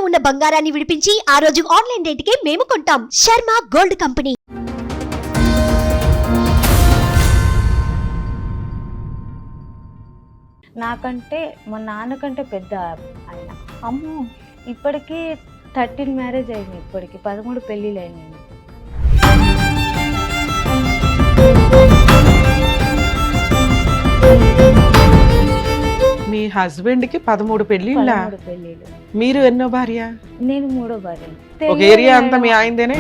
ఉన్న బంగారాన్ని విడిపించి ఆ రోజు ఆన్లైన్ రేటుకే మేము కొంటాం. Sharma gold company. నాకంటే మా నాన్నకంటే పెద్ద ఆయన. అమ్మో, ఇప్పటికీ 13 మ్యారేజ్ అయింది. ఇప్పటికి 13 పెళ్ళిళ్ళు అయినాయి. మీ హస్బెండ్ కి 13 పెళ్ళిళ్ళ? 13 పెళ్ళిళ్ళు. మీరు ఎన్నో భార్య? నేను 3వ భార్య. ఒక ఏరియా అంతా మీ ఆయనదేనే?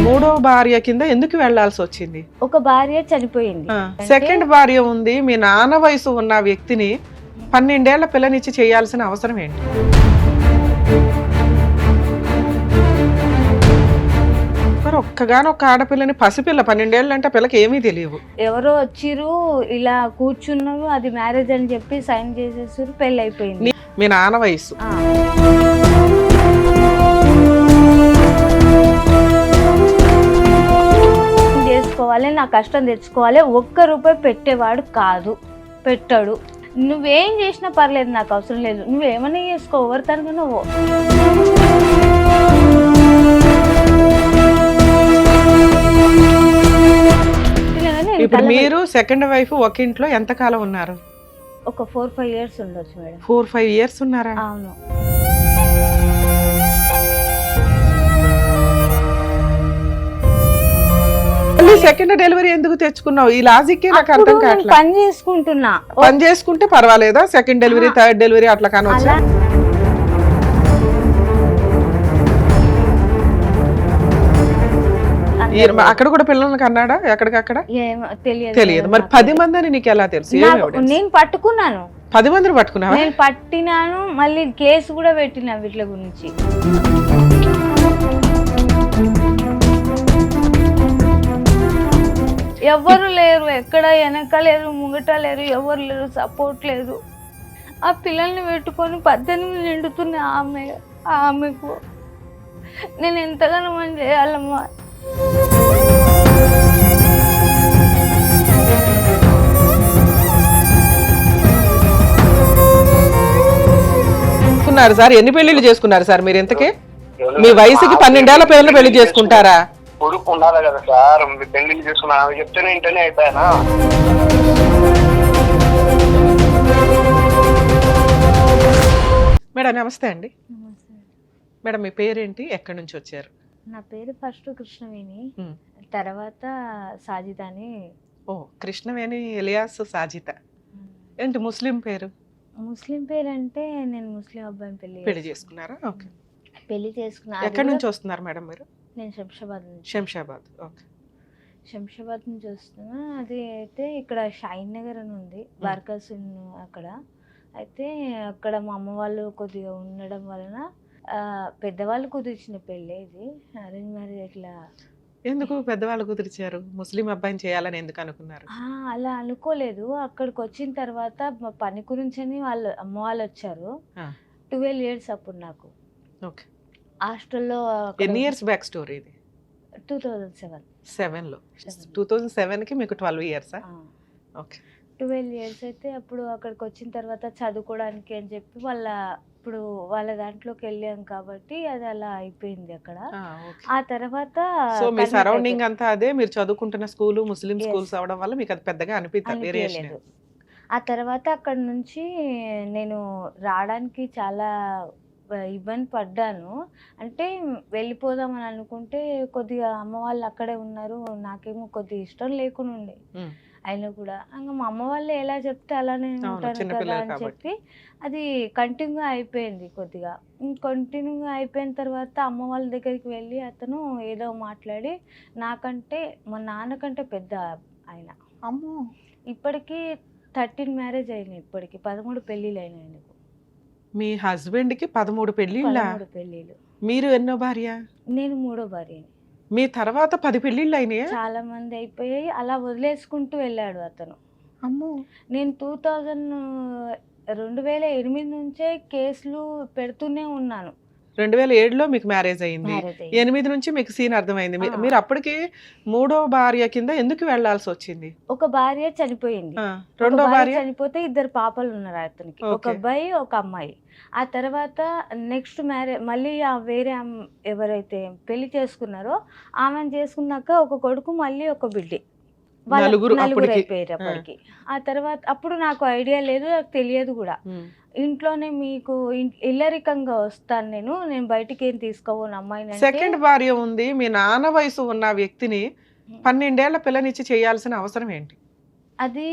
మూడో భార్య కింద ఎందుకు వెళ్లాల్సి వచ్చింది? ఒక భార్య చనిపోయింది. సెకండ్ భార్య ఉంది. మీ నాన్న వయసు ఉన్న వ్యక్తిని 12 ఏళ్ల పిల్లనిచ్చి చేయాల్సిన అవసరం ఏంటి? మరి ఒక్కగానొక్క ఆడపిల్లని, పసిపిల్ల 12 ఏళ్ళు అంటే పిల్లకి ఏమీ తెలియవు. ఎవరో వచ్చిర్రు, ఇలా కూర్చున్నారు, అది మ్యారేజ్ అని చెప్పి సైన్ చేసేసారు, పెళ్ళి అయిపోయింది. మీ నాన్న వయసు చేసుకోవాలి, నా కష్టం తెచ్చుకోవాలి. ₹1 పెట్టేవాడు కాదు, పెట్టాడు. నువ్వేం చేసినా పర్లేదు, నాకు అవసరం లేదు, నువ్వేమన్నా చేసుకో, ఎవరి తనకు నువ్వు. ఇప్పుడు మీరు సెకండ్ వైఫ్ ఒక ఇంట్లో ఎంత కాలం ఉన్నారు? ఒక 4-5 years ఉండొచ్చు మేడం. 4-5 years ఉన్నారా? అవును. సెకండ్ డెలివరీ ఎందుకు తెచ్చుకున్నావు? ఈ లాజిక్ నాకు అర్థం కావట్లేదు. పని చేసుకుంటున్నా. పని చేసుకుంటే పర్వాలేదా? సెకండ్ డెలివరీ, థర్డ్ డెలివరీ అట్లా కానొచ్చా? అక్కడ కూడా పిల్లల్ని కన్నాడా? ఎక్కడికక్కడ తెలియదు. మరి 10 మంది అని నీకు ఎలా తెలుసు? నేను పట్టుకున్నాను. 10 మందిని పట్టుకున్నావా? నేను పట్టినాను, మళ్ళీ కేసు కూడా పెట్టినా వీటి గురించి. ఎవరు లేరు, ఎక్కడ వెనక లేరు, ముంగట లేరు, ఎవరు లేరు, సపోర్ట్ లేదు. ఆ పిల్లల్ని పెట్టుకొని 18 నిండుతున్న ఆమెకు నేను ఎంతగానో మనం చేయాలమ్మా. సార్ ఎన్ని పెళ్లిళ్ళు చేసుకున్నారు సార్ మీరు? ఇంతకే మీ వయసుకి 12 ఏళ్ల పిల్లలు పెళ్లి చేసుకుంటారా? కొడుకు ఉండాలి కదా సార్, పెళ్లిళ్ళు చేసుకున్నా చెప్తేనే ఇంటనే అయిపోయానా? మేడం నమస్తే అండి. మేడం మీ పేరేంటి, ఎక్కడి నుంచి వచ్చారు? నా పేరు ఫస్ట్ కృష్ణవేణి, తర్వాత సాజిత అని. ఓ, కృష్ణవేణి ఎలియాస్ సాజిత. ఏంటి ముస్లిం పేరు? ముస్లిం పేరు అంటే నేను ముస్లిం అబ్బాయిని పెళ్లి చేసుకున్నారా? ఓకే, పెళ్లి చేసుకున్నా. ఎక్కడి నుంచి వస్తున్నారు మేడం మీరు? నేను శంషాబాద్ నుంచి. శంషాబాద్, ఓకే. శంషాబాద్ నుంచి వస్తున్నా. అది అయితే ఇక్కడ షాయిన్ నగర్ అని ఉంది, బార్కాస్ అక్కడ. అయితే అక్కడ మా అమ్మ వాళ్ళు కొద్దిగా ఉండడం వలన పెద్దవాళ్ళు కుదిర్చిన పెళ్ళి ఇది, అరేంజ్ మ్యారేజ్. ఇట్లా ఎందుకు పెద్దవాళ్ళు కుదిర్చారు? ముస్లిం అబ్బాయిని చేయాలని ఎందుకు అనుకున్నారు? అలా అనుకోలేదు. అక్కడికి వచ్చిన తర్వాత మా పని గురించి అమ్మ వాళ్ళు వచ్చారు. 12 years అప్పుడు నాకు. ఓకే. హాస్టల్లో. ఎన్ని ఇయర్స్ బ్యాక్ స్టోరీ ఇది? 2007లో. 2007కి మీకు 12 years? ఓకే. 12 years అయితే అప్పుడు అక్కడికి వచ్చిన తర్వాత చదువుకోవడానికి అని చెప్పి ఇప్పుడు వాళ్ళ దాంట్లోకి వెళ్ళాం కాబట్టి అది అలా అయిపోయింది అక్కడ. ఆ తర్వాత మీ సరౌండింగ్ అంతా అదే, మీరు చదువుకుంటున్న స్కూల్ ముస్లిం స్కూల్స్ అవడం వల్ల మీకు అది పెద్దగా అనిపించలేదు. ఆ తర్వాత అక్కడ నుంచి నేను రావడానికి చాలా ఇబ్బంది పడ్డాను. అంటే వెళ్ళిపోదామని అనుకుంటే కొద్దిగా అమ్మ వాళ్ళు అక్కడే ఉన్నారు, నాకేమో కొద్దిగా ఇష్టం లేకుండా ఉండే. అయినా కూడా ఇంకా మా అమ్మ వాళ్ళు ఎలా చెప్తే అలానే ఉంటాను కదా అని చెప్పి అది కంటిన్యూ అయిపోయింది. కొద్దిగా కంటిన్యూగా అయిపోయిన తర్వాత అమ్మ వాళ్ళ దగ్గరికి వెళ్ళి అతను ఏదో మాట్లాడి నాకంటే మా నాన్నకంటే పెద్ద ఆయన. అమ్మో, ఇప్పటికీ 13 మ్యారేజ్ అయినాయి. ఇప్పటికి 13 పెళ్ళిళ్ళు అయినాయి ఆయనకు. మీ హస్బెండ్ కి 13 పెళ్ళిళ్ళ? 13 పెళ్ళిళ్ళు. మీరు ఎన్నో భార్య? నేను 3వ భార్యని. మీ తర్వాత 10 పెళ్ళిళ్ళు అయినాయి? చాలా మంది అయిపోయాయి. అలా వదిలేసుకుంటూ వెళ్ళాడు అతను. అమ్మో. నేను 2008 నుంచే కేసులు పెడుతూనే ఉన్నాను. 2007లో మీకు మ్యారేజ్ అయింది. మ్యారేజ్ అయ్యింది. 8 నుంచి మీకు సీన్ అర్థమైంది. ఆ. మీరు అప్పటికి మూడో భార్య కింద ఎందుకు వెళ్లాల్సి వచ్చింది? ఒక భార్య చనిపోయింది. ఒక రెండో భార్య చనిపోతే 2 పాపలు ఉన్నారు అతనికి. ఒక ఓకే. అబ్బాయి ఒక అమ్మాయి. ఆ తర్వాత నెక్స్ట్ మళ్ళీ వేరే ఎవరైతే పెళ్లి చేసుకున్నారో ఆమెను చేసుకున్నాక ఒక కొడుకు మళ్ళీ ఒక బిడ్డ. నలుగురు నలుగురు అప్పటికి. అయిపోయారు అప్పటికి. ఆ తర్వాత అప్పుడు నాకు ఐడియా లేదు, నాకు తెలియదు కూడా. ఇంట్లోనే మీకు ఇల్లరికంగా వస్తాను నేను బయటికి ఏం తీసుకోను అమ్మాయిని అంటే సెకండ్ భార్య ఉంది, మీ నాన్న వయసు ఉన్న వ్యక్తిని 12 ఏళ్ల పిల్లనిచ్చి చేయాల్సిన అవసరం ఏంటి? అది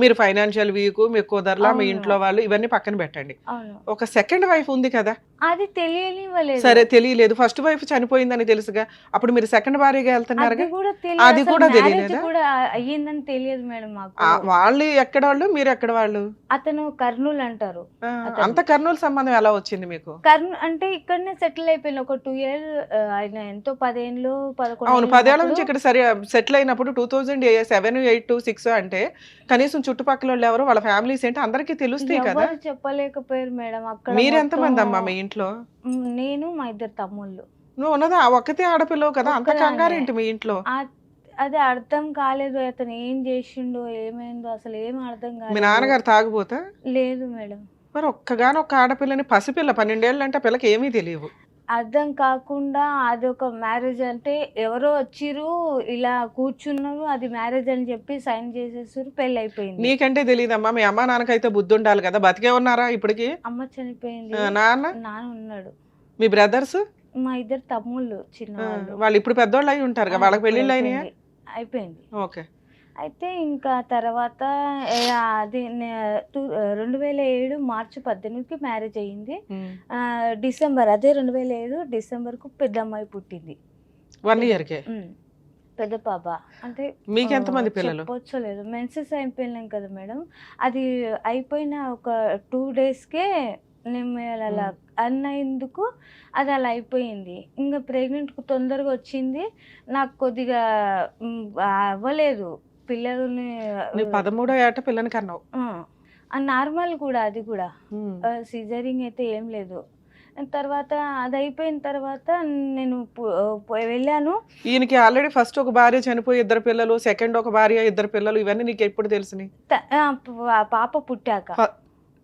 మీరు ఫైనాన్షియల్ వీక్, మీకు కుదరలా, మీ అవును. ఇంట్లో వాళ్ళు ఇవన్నీ పక్కన పెట్టండి. అవును, ఒక సెకండ్ వైఫ్ ఉంది కదా. అది తెలియనివ్వలేదు. సరే తెలియలేదు, ఫస్ట్ వైఫ్ చనిపోయిందని తెలుసుగా, అప్పుడు మీరు సెకండ్ భార్యగా వెళ్తున్నారుగా. అది కూడా అది తెలియదు, కూడా అసలు marriage తెలియలేదా? కూడా అయ్యిందని తెలియదు మేడం మాకు. వాళ్ళు ఎక్కడ వాళ్ళు, మీరు ఎక్కడ వాళ్ళు? అతను కర్నూలు అంటారు. అంత కర్నూలు సంబంధం ఎలా వచ్చింది మీకు? కర్నూలు అంటే ఇక్కడనే సెటిల్ అయిపోయింది. ఒక 2 years ఆయన ఎంతో 10 ఏళ్ళు 11 అవును, ఏళ్ళు 10 ఏళ్ల నుంచి ఉన్నప్పుడు ఇక్కడ సరే సెటిల్ అయినప్పుడు 2007, 8, 6 అంటే కనీసం చుట్టుపక్కల వాళ్ళు ఎవరు, వాళ్ళ ఫ్యామిలీస్ ఏంటి అందరికీ తెలుస్తాయి కదా. ఎవరు చెప్పలేకపోయారు మేడం. అక్కడ మీరు ఎంతమంది మొత్తం అమ్మా మీ ఇంట్లో? నేను మా 2 తమ్ముళ్ళు. నువ్వు ఉన్నదా ఒక్కతే ఆడపిల్లవు కదా, అంత ఒక్కదాన్నే. కంగారేంటి మీ ఇంట్లో? అది అర్థం కాలేదు, అతను ఏం చేసిండో ఏమైందో అసలు ఏం అర్థం మీ కాలేదు. నాన్నగారు తాగుపోతా? లేదు మేడం. మరి ఒక్కగానొక్క ఆడపిల్లని, పసిపిల్ల 12 ఏళ్ళు అంటే పిల్లకి ఏమీ తెలియవు. అర్థం కాకుండా అదొక మ్యారేజ్ అంటే ఎవరో వచ్చిర్రు ఇలా కూర్చున్నారు, అది మ్యారేజ్ అని చెప్పి సైన్ చేసేసారు, పెళ్ళి అయిపోయింది. నీకంటే తెలియదమ్మా, మీ అమ్మ నాన్నకైతే బుద్ధి ఉండాలి కదా. బతికే ఉన్నారా ఇప్పటికి? అమ్మ చనిపోయింది, నాన్న? నాన్న ఉన్నాడు. మీ బ్రదర్స్? మా 2 తమ్ముళ్ళు చిన్నవాళ్ళు. వాళ్ళు ఇప్పుడు పెద్దోళ్ళు అయి ఉంటారు కదా, వాళ్ళకి పెళ్ళిళ్ళు అయినాయా? అయిపోయింది. ఓకే. అయితే ఇంకా తర్వాత అది 2007 మార్చి 18కి మ్యారేజ్ అయ్యింది. డిసెంబర్ అదే 2007 డిసెంబర్కు పెద్ద అమ్మాయి పుట్టింది. 1 yearకే పెద్ద పాప. అంటే మీకు ఎంతమంది పిల్లలు? చెప్పొచ్చలేదు, మెన్సెస్ అయిపోయినాం కదా మేడం. అది అయిపోయిన ఒక 2 daysకే నేను అలా అన్నందుకు అది అలా అయిపోయింది. ఇంకా ప్రెగ్నెంట్ తొందరగా వచ్చింది, నాకు కొద్దిగా అవ్వలేదు పిల్లల్ని. 13వ ఏట పిల్లని కన్నావు. నార్మల్ కూడా, అది కూడా సిజరింగ్ అయితే ఏం లేదు. తర్వాత అది అయిపోయిన తర్వాత నేను వెళ్ళాను. ఈయనకి ఆల్రెడీ ఫస్ట్ ఒక భార్య చనిపోయి 2 పిల్లలు, సెకండ్ ఒక భార్య 2 పిల్లలు, ఇవన్నీ నీకు ఎప్పుడు తెలిసినాయి? పాప పుట్టాక.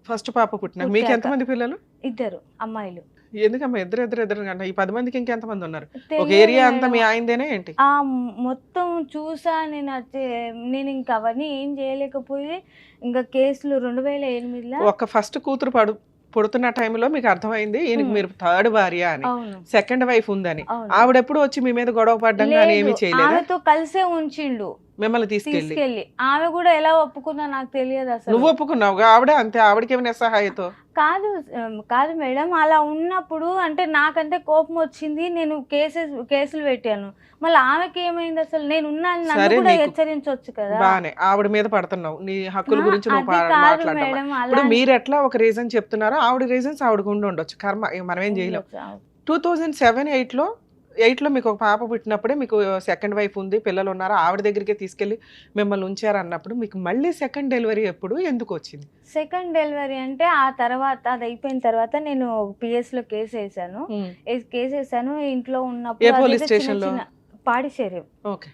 ఫస్ట్ పాప పుట్టినాక మీకు ఎంతమంది పిల్లలు? 2 అమ్మాయిలు. ఎందుకమ్మా ఇద్దరు కంటే ఈ 10 మందికి ఇంకెంతమంది ఉన్నారు? ఒక తెలియదు ఏరియా అంతా మేడం. మీ ఆయనదేనా ఏంటి? మొత్తం చూసా నేను. నేను ఇంకా అవన్నీ ఏం చేయలేకపోయి ఇంకా కేసులు 2008లో ఒక ఫస్ట్ కూతురు పుడుతున్న టైంలో మీకు అర్థమైంది ఈయనకి మీరు థర్డ్ భార్య అని, అవును సెకండ్ వైఫ్ ఉందని. అవును. ఆవిడెప్పుడు వచ్చి మీ మీద గొడవ పడ్డం కానీ ఏమీ లేదు, చేయలేదా? ఆమెతో కలిసే ఉంచిండు మిమ్మల్ని తీసుకెళ్ళి. ఆమె కూడా ఎలా ఒప్పుకుందా నాకు తెలియదు అసలు. నువ్వు ఒప్పుకున్నావు, ఆవిడ అంతే, ఆవిడకి ఏమైనా నిస్సహాయతో? కాదు మేడం, అలా ఉన్నప్పుడు అంటే నాకంటే కోపం వచ్చింది, నేను కేసులు పెట్టాను. మళ్ళీ ఆమెకి ఏమైంది అసలు? నేను ఉన్నాను, నన్ను సరే, కూడా నీకు హెచ్చరించవచ్చు కదా. బానే ఆవిడ మీద పడుతున్నావు, నీ హక్కుల గురించి నువ్వు అది కాదు మాట్లాడడం. మేడం, ఇప్పుడు అలా మీరు ఎట్లా ఒక రీజన్ చెప్తున్నారో ఆవిడ రీజన్స్ ఆవిడకు ఉండి ఉండొచ్చు, కర్మ, మనం ఏం చేయలేం. 2007, 8లో మీకు ఒక పాప పుట్టినప్పుడే మీకు సెకండ్ వైఫ్ ఉంది, పిల్లలు ఉన్నారు, ఆవిడ దగ్గరికి తీసుకెళ్లి మిమ్మల్ని ఉంచారు అన్నప్పుడు మీకు మళ్ళీ సెకండ్ డెలివరీ ఎప్పుడు ఎందుకు వచ్చింది? సెకండ్ డెలివరీ అంటే ఆ తర్వాత అది అయిపోయిన తర్వాత నేను PS లో కేసు వేసాను. ఇంట్లో ఏ ఉన్నప్పుడు పోలీస్ అదేదో స్టేషన్ లో? పాడిచేరి ఓకే.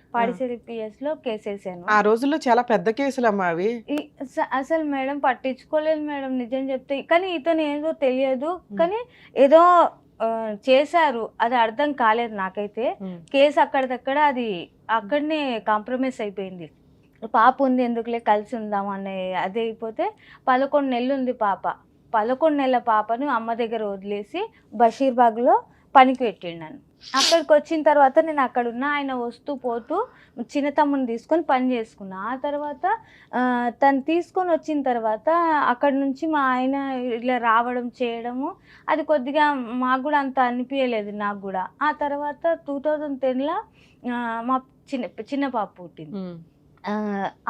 PS లో కేసు వేసాను. ఆ రోజుల్లో చాలా పెద్ద కేసులు అమ్మా అవి. అసలు మేడం పట్టించుకోలేదు మేడం, నిజం చెప్తే. కానీ ఇతను ఏదో తెలియదు, కానీ ఏదో చేశారు, అది అర్థం కాలేదు నాకైతే. కేసు అక్కడిదక్కడ అది అక్కడనే కాంప్రమైజ్ అయిపోయింది. పాప ఉంది ఎందుకులే కలిసి ఉందాం అనే అది అయిపోతే 11 నెలలు ఉంది పాప. 11 నెలల పాపను అమ్మ దగ్గర వదిలేసి బషీర్బాగ్లో పనికి పెట్టిండు నన్ను. అక్కడికి వచ్చిన తర్వాత నేను అక్కడ ఉన్న ఆయన వస్తూ పోతూ చిన్న తమ్ముని తీసుకొని పని చేసుకున్నా. ఆ తర్వాత తను తీసుకొని వచ్చిన తర్వాత అక్కడ నుంచి మా ఆయన ఇట్లా రావడం చేయడము అది కొద్దిగా మాకు కూడా అంత అనిపించలేదు నాకు కూడా. ఆ తర్వాత 2010లో మా చిన్న పాప పుట్టింది.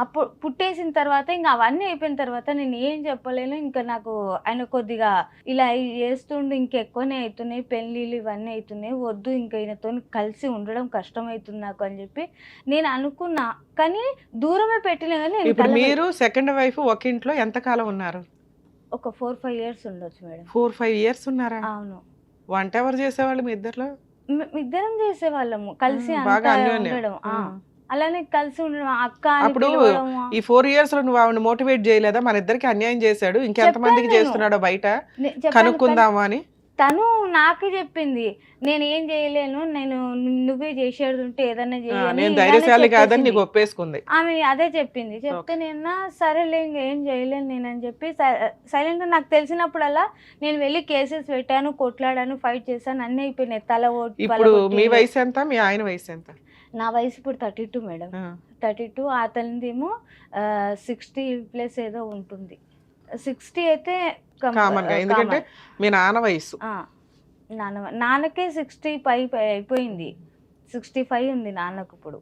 అప్పుడు పుట్టేసిన తర్వాత ఇంకా అవన్నీ అయిపోయిన తర్వాత నేను ఏం చెప్పలేను. ఇంకా నాకు ఆయన కొద్దిగా ఇలా చేస్తుండే, ఇంకెక్కువనే అవుతున్నాయి పెళ్ళిళ్ళు, ఇవన్నీ అవుతున్నాయి, వద్దు ఇంకా ఈయనతో కలిసి ఉండడం కష్టం అవుతుంది నాకు అని చెప్పి నేను అనుకున్నా. కానీ దూరమే పెట్టినా కానీ ఇప్పుడు మీరు సెకండ్ వైఫ్ ఒక ఇంట్లో ఎంత కాలం ఉన్నారు? ఒక 4-5 years ఉండొచ్చు మేడం. 4-5 years ఉన్నారా? అవును. వంట ఎవరు చేసేవాళ్ళు మీ ఇద్దరిలో? ఇద్దరం చేసేవాళ్ళము కలిసి బాగా అంతా అన్యోన్యం. ఉండడం. అలానే కలిసి ఉండడం, అక్క అని అప్పుడు పిలవడము. ఈ 4 years లో నువ్వు ఆవిడ మోటివేట్ చేయలేదా, మన ఇద్దరికి అన్యాయం చేశాడు, ఇంకెంతమందికి చెప్పాను చేస్తున్నాడో బయట చెప్పాను, కనుక్కుందాము అని? తను నాకు చెప్పింది, నేను ఏం చేయలేను, నేను నువ్వే చేసేది ఉంటే ఏదన్నా చేయని నేను ఇలానే ధైర్యశాలి కాదని చెప్పేసింది. నీకు ఒప్పేసుకుంది. ఆమె అదే చెప్పింది. చెప్తే నేను సరేలే ఇంక ఏం చేయలేను నేను అని చెప్పి సైలెంట్. నాకు తెలిసినప్పుడల్లా నేను వెళ్ళి కేసెస్ పెట్టాను, కొట్లాడాను, ఫైట్ చేశాను, అన్నీ అయిపోయినాయి. ఇప్పుడు మీ వయసు ఎంత, మీ ఆయన వయసు ఎంత? నా వయసు ఇప్పుడు 32 మేడం. 32. అతనిదేమో 60+ ఏదో ఉంటుంది. 60 అయితే కామన్ గా, ఎందుకంటే మీ నాన్న వయసు. నాన్నకే 60 పై అయిపోయింది. 65 ఉంది నాన్నకు ఇప్పుడు.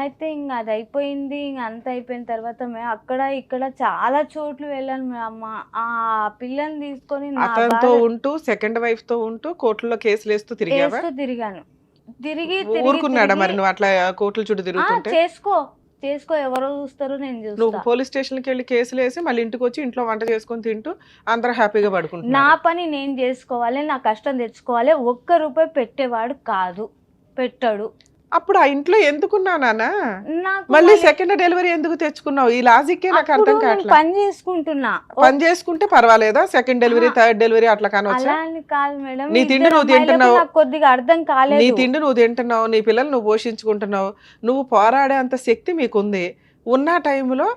అయితే ఇంకా అది అయిపోయింది. ఇంక అంత అయిపోయిన తర్వాత మేము అక్కడ ఇక్కడ చాలా చోట్లు వెళ్ళాను. అమ్మ ఆ పిల్లని తీసుకొని అతనితో ఉంటూ సెకండ్ వైఫ్ తో ఉంటూ కోర్టులో కేసులు వేస్తూ తిరిగావా? తిరిగాను. తిరిగి ఊరుకున్నాడా మరి నువ్వు అట్లా కోర్టుల చుట్టూ తిరుగుతుంటే? చేసుకో ఎవరో చూస్తారు, నేను నువ్వు చూస్తా. పోలీస్ స్టేషన్ కి వెళ్ళి కేసులు వేసి మళ్ళీ ఇంటికి వచ్చి ఇంట్లో వంట చేసుకొని తింటూ అందరూ హ్యాపీగా నా పడుకుంటున్నారు. పని నేను చేసుకోవాలి, నా కష్టం తెచ్చుకోవాలి. ₹1 పెట్టేవాడు కాదు, పెట్టాడు. అప్పుడు ఆ ఇంట్లో ఎందుకున్నావు నాన్న? నాకు మళ్ళీ సెకండ్ డెలివరీ ఎందుకు తెచ్చుకున్నావు? ఈ లాజిక్కే నాకు అప్పుడు అర్థం నేను కావట్లేదు. పని చేసుకుంటున్నా. పని చేసుకుంటే పర్వాలేదా? సెకండ్ డెలివరీ, థర్డ్ డెలివరీ అట్లా కానొచ్చా? అలా అని కాదు మేడం, నీ తిండి నువ్వు తింటున్నావు, నాకు కొద్దిగా అర్థం నీ కాలేదు. తిండి నువ్వు తింటున్నావు, నీ పిల్లలు నువ్వు పోషించుకుంటున్నావు, నువ్వు పోరాడే అంత శక్తి మీకుంది. ఉన్న టైంలో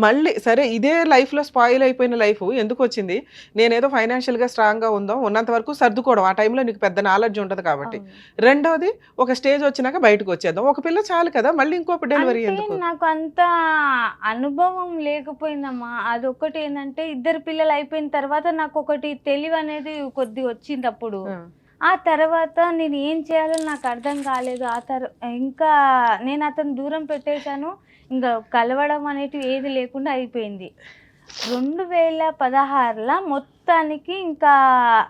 మళ్ళీ సరే ఇదే లైఫ్లో స్పాయిల్ అయిపోయిన లైఫ్ ఎందుకు వచ్చింది? నేనేదో ఫైనాన్షియల్గా స్ట్రాంగ్గా ఉందో ఉన్నంత వరకు సర్దుకోవడం, ఆ టైంలో నీకు పెద్ద నాలెడ్జ్ ఉంటుంది కాబట్టి. రెండోది ఒక స్టేజ్ వచ్చినాక బయటకు వచ్చేద్దాం, ఒక పిల్ల చాలు కదా, మళ్ళీ ఇంకో డెలివరీ అంటే ఎందుకు? నాకు అంత అనుభవం లేకపోయిందమ్మా. అదొకటి ఏంటంటే, 2 పిల్లలు అయిపోయిన తర్వాత నాకు ఒకటి తెలివి అనేది కొద్ది వచ్చింది అప్పుడు. ఆ తర్వాత నేను ఏం చేయాలో నాకు అర్థం కాలేదు. ఇంకా నేను అతను దూరం పెట్టేశాను. ఇంకా కలవడం అనేటివి ఏది లేకుండా అయిపోయింది. 2016 మొత్తానికి ఇంకా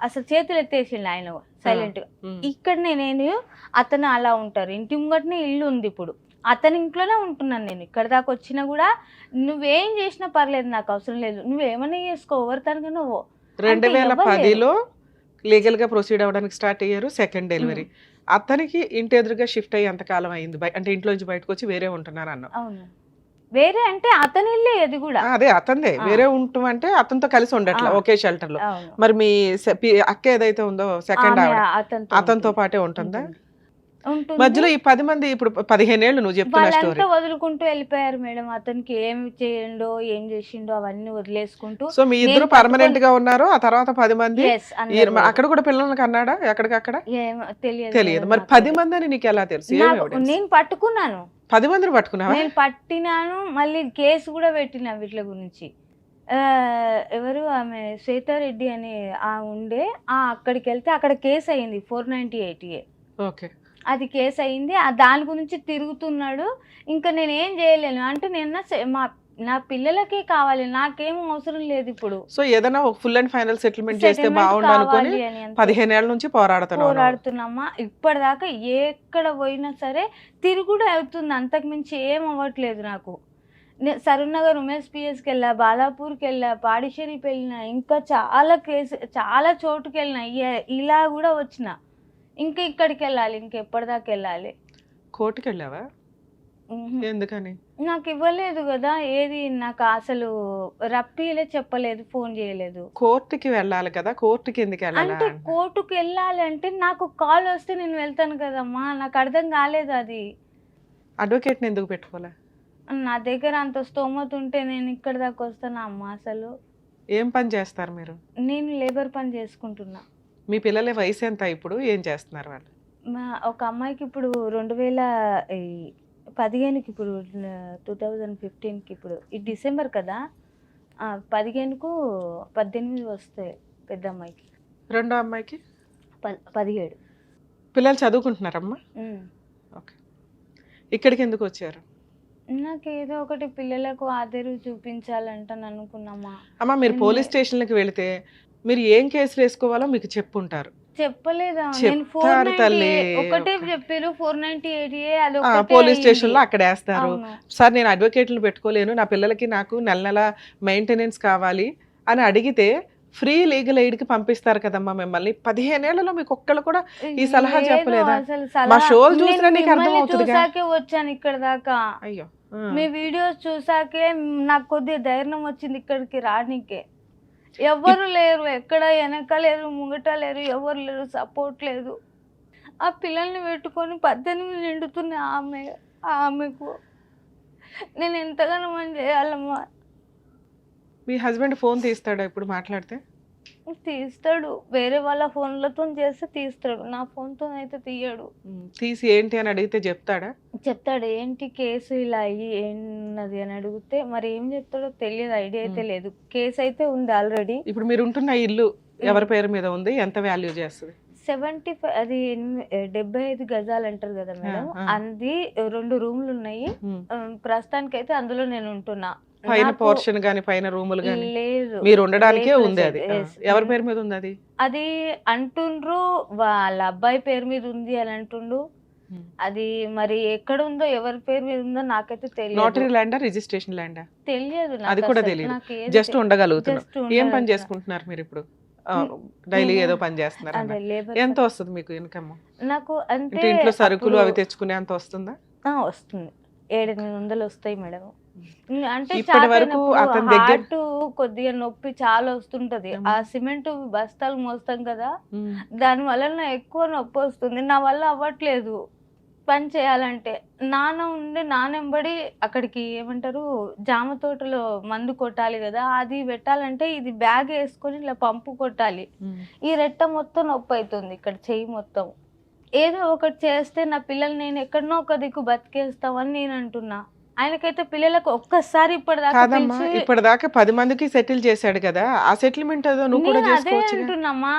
అసలు చేతులు ఎత్తేసిండు ఆయన సైలెంట్గా. ఇక్కడ నేను అతను అలా ఉంటారు, ఇంటి ముంగటనే ఇల్లు ఉంది. ఇప్పుడు అతని ఇంట్లోనే ఉంటున్నాను నేను. ఇక్కడ దాకా వచ్చినా కూడా నువ్వేం చేసినా పర్లేదు, నాకు అవసరం లేదు, నువ్వేమన్నా చేసుకో, ఎవరి తనగా నువ్వు. 2010లో లీగల్ గా ప్రొసీడ్ అవ్వడానికి స్టార్ట్ అయ్యారు. సెకండ్ డెలివరీ అతనికి ఇంటి ఎదురుగా షిఫ్ట్ అయ్యి ఎంతకాలం అయింది? అంటే ఇంట్లో నుంచి బయటకు వచ్చి వేరే ఉంటున్నారు అన్న? అవును, వేరే అంటే అతని ఇల్లే అది కూడా. అదే అతందే, వేరే ఉంటాం అంటే అతనితో కలిసి ఉండట్లా ఒకే షెల్టర్ లో. అవును. మరి మీ అక్క ఏదైతే ఉందో సెకండ్ ఆవిడ అతనితో పాటే ఉంటుందా? ఉంటుంది. మధ్యలో ఈ 10 మంది ఇప్పుడు 15 ఏళ్ళు నువ్వు చెప్తున్న స్టోరీ, వాళ్ళంతా వదులుకుంటూ వెళ్ళిపోయారు మేడం. అతనికి ఏం చేయండో ఏం చేసిండో అవన్నీ వదిలేసుకుంటూ. సో మీ ఇద్దరు పర్మనెంట్ గా ఉన్నారు. ఆ తర్వాత 10 మంది Yes, అందరూ అక్కడ కూడా పిల్లలకి అన్నాడా? ఎక్కడికక్కడ ఏమో తెలియదు తెలియదు. మేడం మరి నాకు. 10 మంది అని నీకు ఎలా తెలుసు? ఏం evidence? నేను పట్టుకున్నాను, 10 మందిని పట్టుకున్నావా? నేను పట్టినాను, మళ్ళీ కేసు కూడా పెట్టినా వీటి గురించి. ఎవరు ఆమె శ్వేతారెడ్డి అని ఉండే, అక్కడికి వెళ్తే అక్కడ కేసు అయింది 498A. ఓకే, అది కేసు అయింది. దాని గురించి తిరుగుతున్నాడు. ఇంకా నేను ఏం చేయలేను అంటే, నా పిల్లలకే కావాలి, నాకేం అవసరం లేదు ఇప్పుడు. సో ఏదైనా ఒక ఫుల్ అండ్ ఫైనల్ సెటిల్మెంట్ చేస్తే బాగుండు అనుకుని 15 ఏళ్ల నుంచి పోరాడుతున్నామా. ఇప్పటిదాకా ఎక్కడ పోయినా సరే తిరుగుడు అవుతుంది, అంతకు మించి ఏం అవ్వట్లేదు నాకు. సరూర్నగర్ ఉమేష్ పిఎస్కి వెళ్ళా, బాలాపూర్కి వెళ్ళా, పాడిషేరికి వెళ్ళినా, ఇంకా చాలా చోటుకి వెళ్ళినా. ఇలా కూడా వచ్చిన, ఇంకా ఇక్కడికి వెళ్ళాలి, ఇంకెప్పటిదాకా వెళ్ళాలి. కోర్టుకి వెళ్ళావా? ఎందుకని? నాకు ఇవ్వలేదు కదా ఏది, నాకు అసలు రప్పిలే, చెప్పలేదు, ఫోన్ చేయలేదు. కోర్టుకి వెళ్ళాలి కదా, కోర్టుకి ఎందుకు వెళ్ళాలి? అంటే కోర్టుకి వెళ్ళాలి అంటే నాకు కాల్ వస్తే నేను వెళ్తాను కదమ్మా, నాకు అర్థం కాలేదు అది. అడ్వకేట్ని ఎందుకు పెట్టుకోలే? నా దగ్గర అంత స్తోమత ఉంటే నేను ఇక్కడ దాకా వస్తానా అమ్మా? అసలు ఏం పని చేస్తారు మీరు? నేను లేబర్ పని చేసుకుంటున్నా. మీ పిల్లల వయసు ఎంత ఇప్పుడు? ఏం చేస్తున్నారు వాళ్ళు? ఒక అమ్మాయికి ఇప్పుడు 2015కి, ఇప్పుడు 2015కి, ఇప్పుడు ఈ డిసెంబర్ కదా, 15కు 18 వస్తాయి పెద్ద అమ్మాయికి. రెండో అమ్మాయికి 17. పిల్లలు చదువుకుంటున్నారమ్మా? ఓకే. ఇక్కడికి ఎందుకు వచ్చారు? నాకు ఏదో ఒకటి పిల్లలకు ఆదరు చూపించాలంటాను అనుకున్నామా. అమ్మా మీరు పోలీస్ స్టేషన్లకు వెళితే మీరు ఏం కేసులు వేసుకోవాలో మీకు చెప్పుంటారు. చెప్పలేదా? చెప్తారు తల్లి. ఒకటే చెప్పారు 498A, అది పోలీస్ స్టేషన్ లో అక్కడ వేస్తారు. సార్ నేను అడ్వకేట్లు పెట్టుకోలేను, నా పిల్లలకి నాకు నెల నెల మెయింటెనెన్స్ కావాలి అని అడిగితే ఫ్రీ లీగల్ ఎయిడ్ కి పంపిస్తారు కదమ్మా మిమ్మల్ని. 15 ఏళ్లలో మీకు ఒక్కళ్ళు కూడా ఈ సలహా లేదు, చెప్పలేదా? అసలు మా సలహా షోలు చూసినా నేను నీకు అర్థం మిమ్మల్ని అవుతుందిగా. చూసాకే వచ్చాను ఇక్కడ దాకా. అయ్యో మీ వీడియోస్ చూసాకే నాకు కొద్దిగా ధైర్యం వచ్చింది ఇక్కడికి రానికే. ఎవ్వరు లేరు, ఎక్కడ వెనక లేరు, ముంగట లేరు, ఎవరు లేరు, సపోర్ట్ లేదు. ఆ పిల్లల్ని పెట్టుకొని 18 నిండుతున్నాయి ఆమెకు. నేను ఎంతగానో మనం చేయాలమ్మా. మీ హస్బెండ్ ఫోన్ తీస్తాడా ఇప్పుడు మాట్లాడితే? తీస్తాడు, వేరే వాళ్ళ ఫోన్లతో చేస్తే తీస్తాడు, నా ఫోన్తో అయితే తీయడు. తీసి ఏంటి అని అడిగితే చెప్తాడా? చెప్తాడు, ఏంటి కేసు ఇలా అయ్యి ఏన్నది అని అడిగితే మరి ఏం చెప్తాడో తెలియదు, ఐడియా అయితే లేదు. కేసు అయితే ఉంది ఆల్రెడీ. ఇప్పుడు మీరు ఉంటున్న ఇల్లు ఎవరి పేరు మీద ఉంది? ఎంత వాల్యూ చేస్తుంది? 75, అది 75 గజాలు అంటారు కదా మేడం. అది 2 రూమ్లు ఉన్నాయి. ప్రస్తుతానికి అయితే అందులో నేను ఉంటున్నా. పైన పోర్షన్ గాని పైన రూములు గాని లేదు, మీరు ఉండడానికే లేదు ఉంది. అది yes. ఎవరి పేరు మీద ఉంది? అది అది అంటుండ్రు వాళ్ళ అబ్బాయి పేరు మీద ఉంది అని అంటుండు. అది మరి ఎక్కడ ఉందో ఎవరి పేరు మీద ఉందో నాకైతే తెలియదు. నోటరీ ల్యాండా, రిజిస్ట్రేషన్ ల్యాండా తెలియదు, అది కూడా తెలియదు. జస్ట్ ఉండగలుగుతున్నారు. ఏం పని చేసుకుంటున్నారు మీరు ఇప్పుడు? డైలీ ఏదో పని చేస్తున్నారు. ఎంత వస్తుంది మీకు ఇన్కమ్? నాకు అంటే ఇంట్లో సరుకులు అవి తెచ్చుకునే అంత వస్తుందా? వస్తుంది, 700-800 వస్తాయి మేడం. అంటే ఇప్పటి వరకు అతని దగ్గర హార్ట్ కొద్దిగా నొప్పి చాలా వస్తుంటది. ఆ సిమెంట్ బస్తాలు మోస్తాం కదా, దాని వల్ల ఎక్కువ నొప్పి వస్తుంది. నా వల్ల అవ్వట్లేదు పని చేయాలంటే. నానెంబడి అక్కడికి ఏమంటారు జామ తోటలో మందు కొట్టాలి కదా, అది పెట్టాలంటే ఇది బ్యాగ్ వేసుకొని ఇలా పంపు కొట్టాలి. ఈ రెట్ట మొత్తం నొప్పి అవుతుంది, ఇక్కడ చెయ్యి మొత్తం. ఏదో ఒకటి చేస్తే నా పిల్లలు నేను ఎక్కడనో ఒక దిక్కు బతికేస్తామని నేను అంటున్నా. ఆయనకైతే పిల్లలకు ఒక్కసారి ఇప్పటిదాకా 10 మందికి సెటిల్ చేశాడు కదా, ఆ సెటిల్మెంట్ ఏదో నువ్వు కూడా చేసుకోవచ్చు. అంటున్నామా,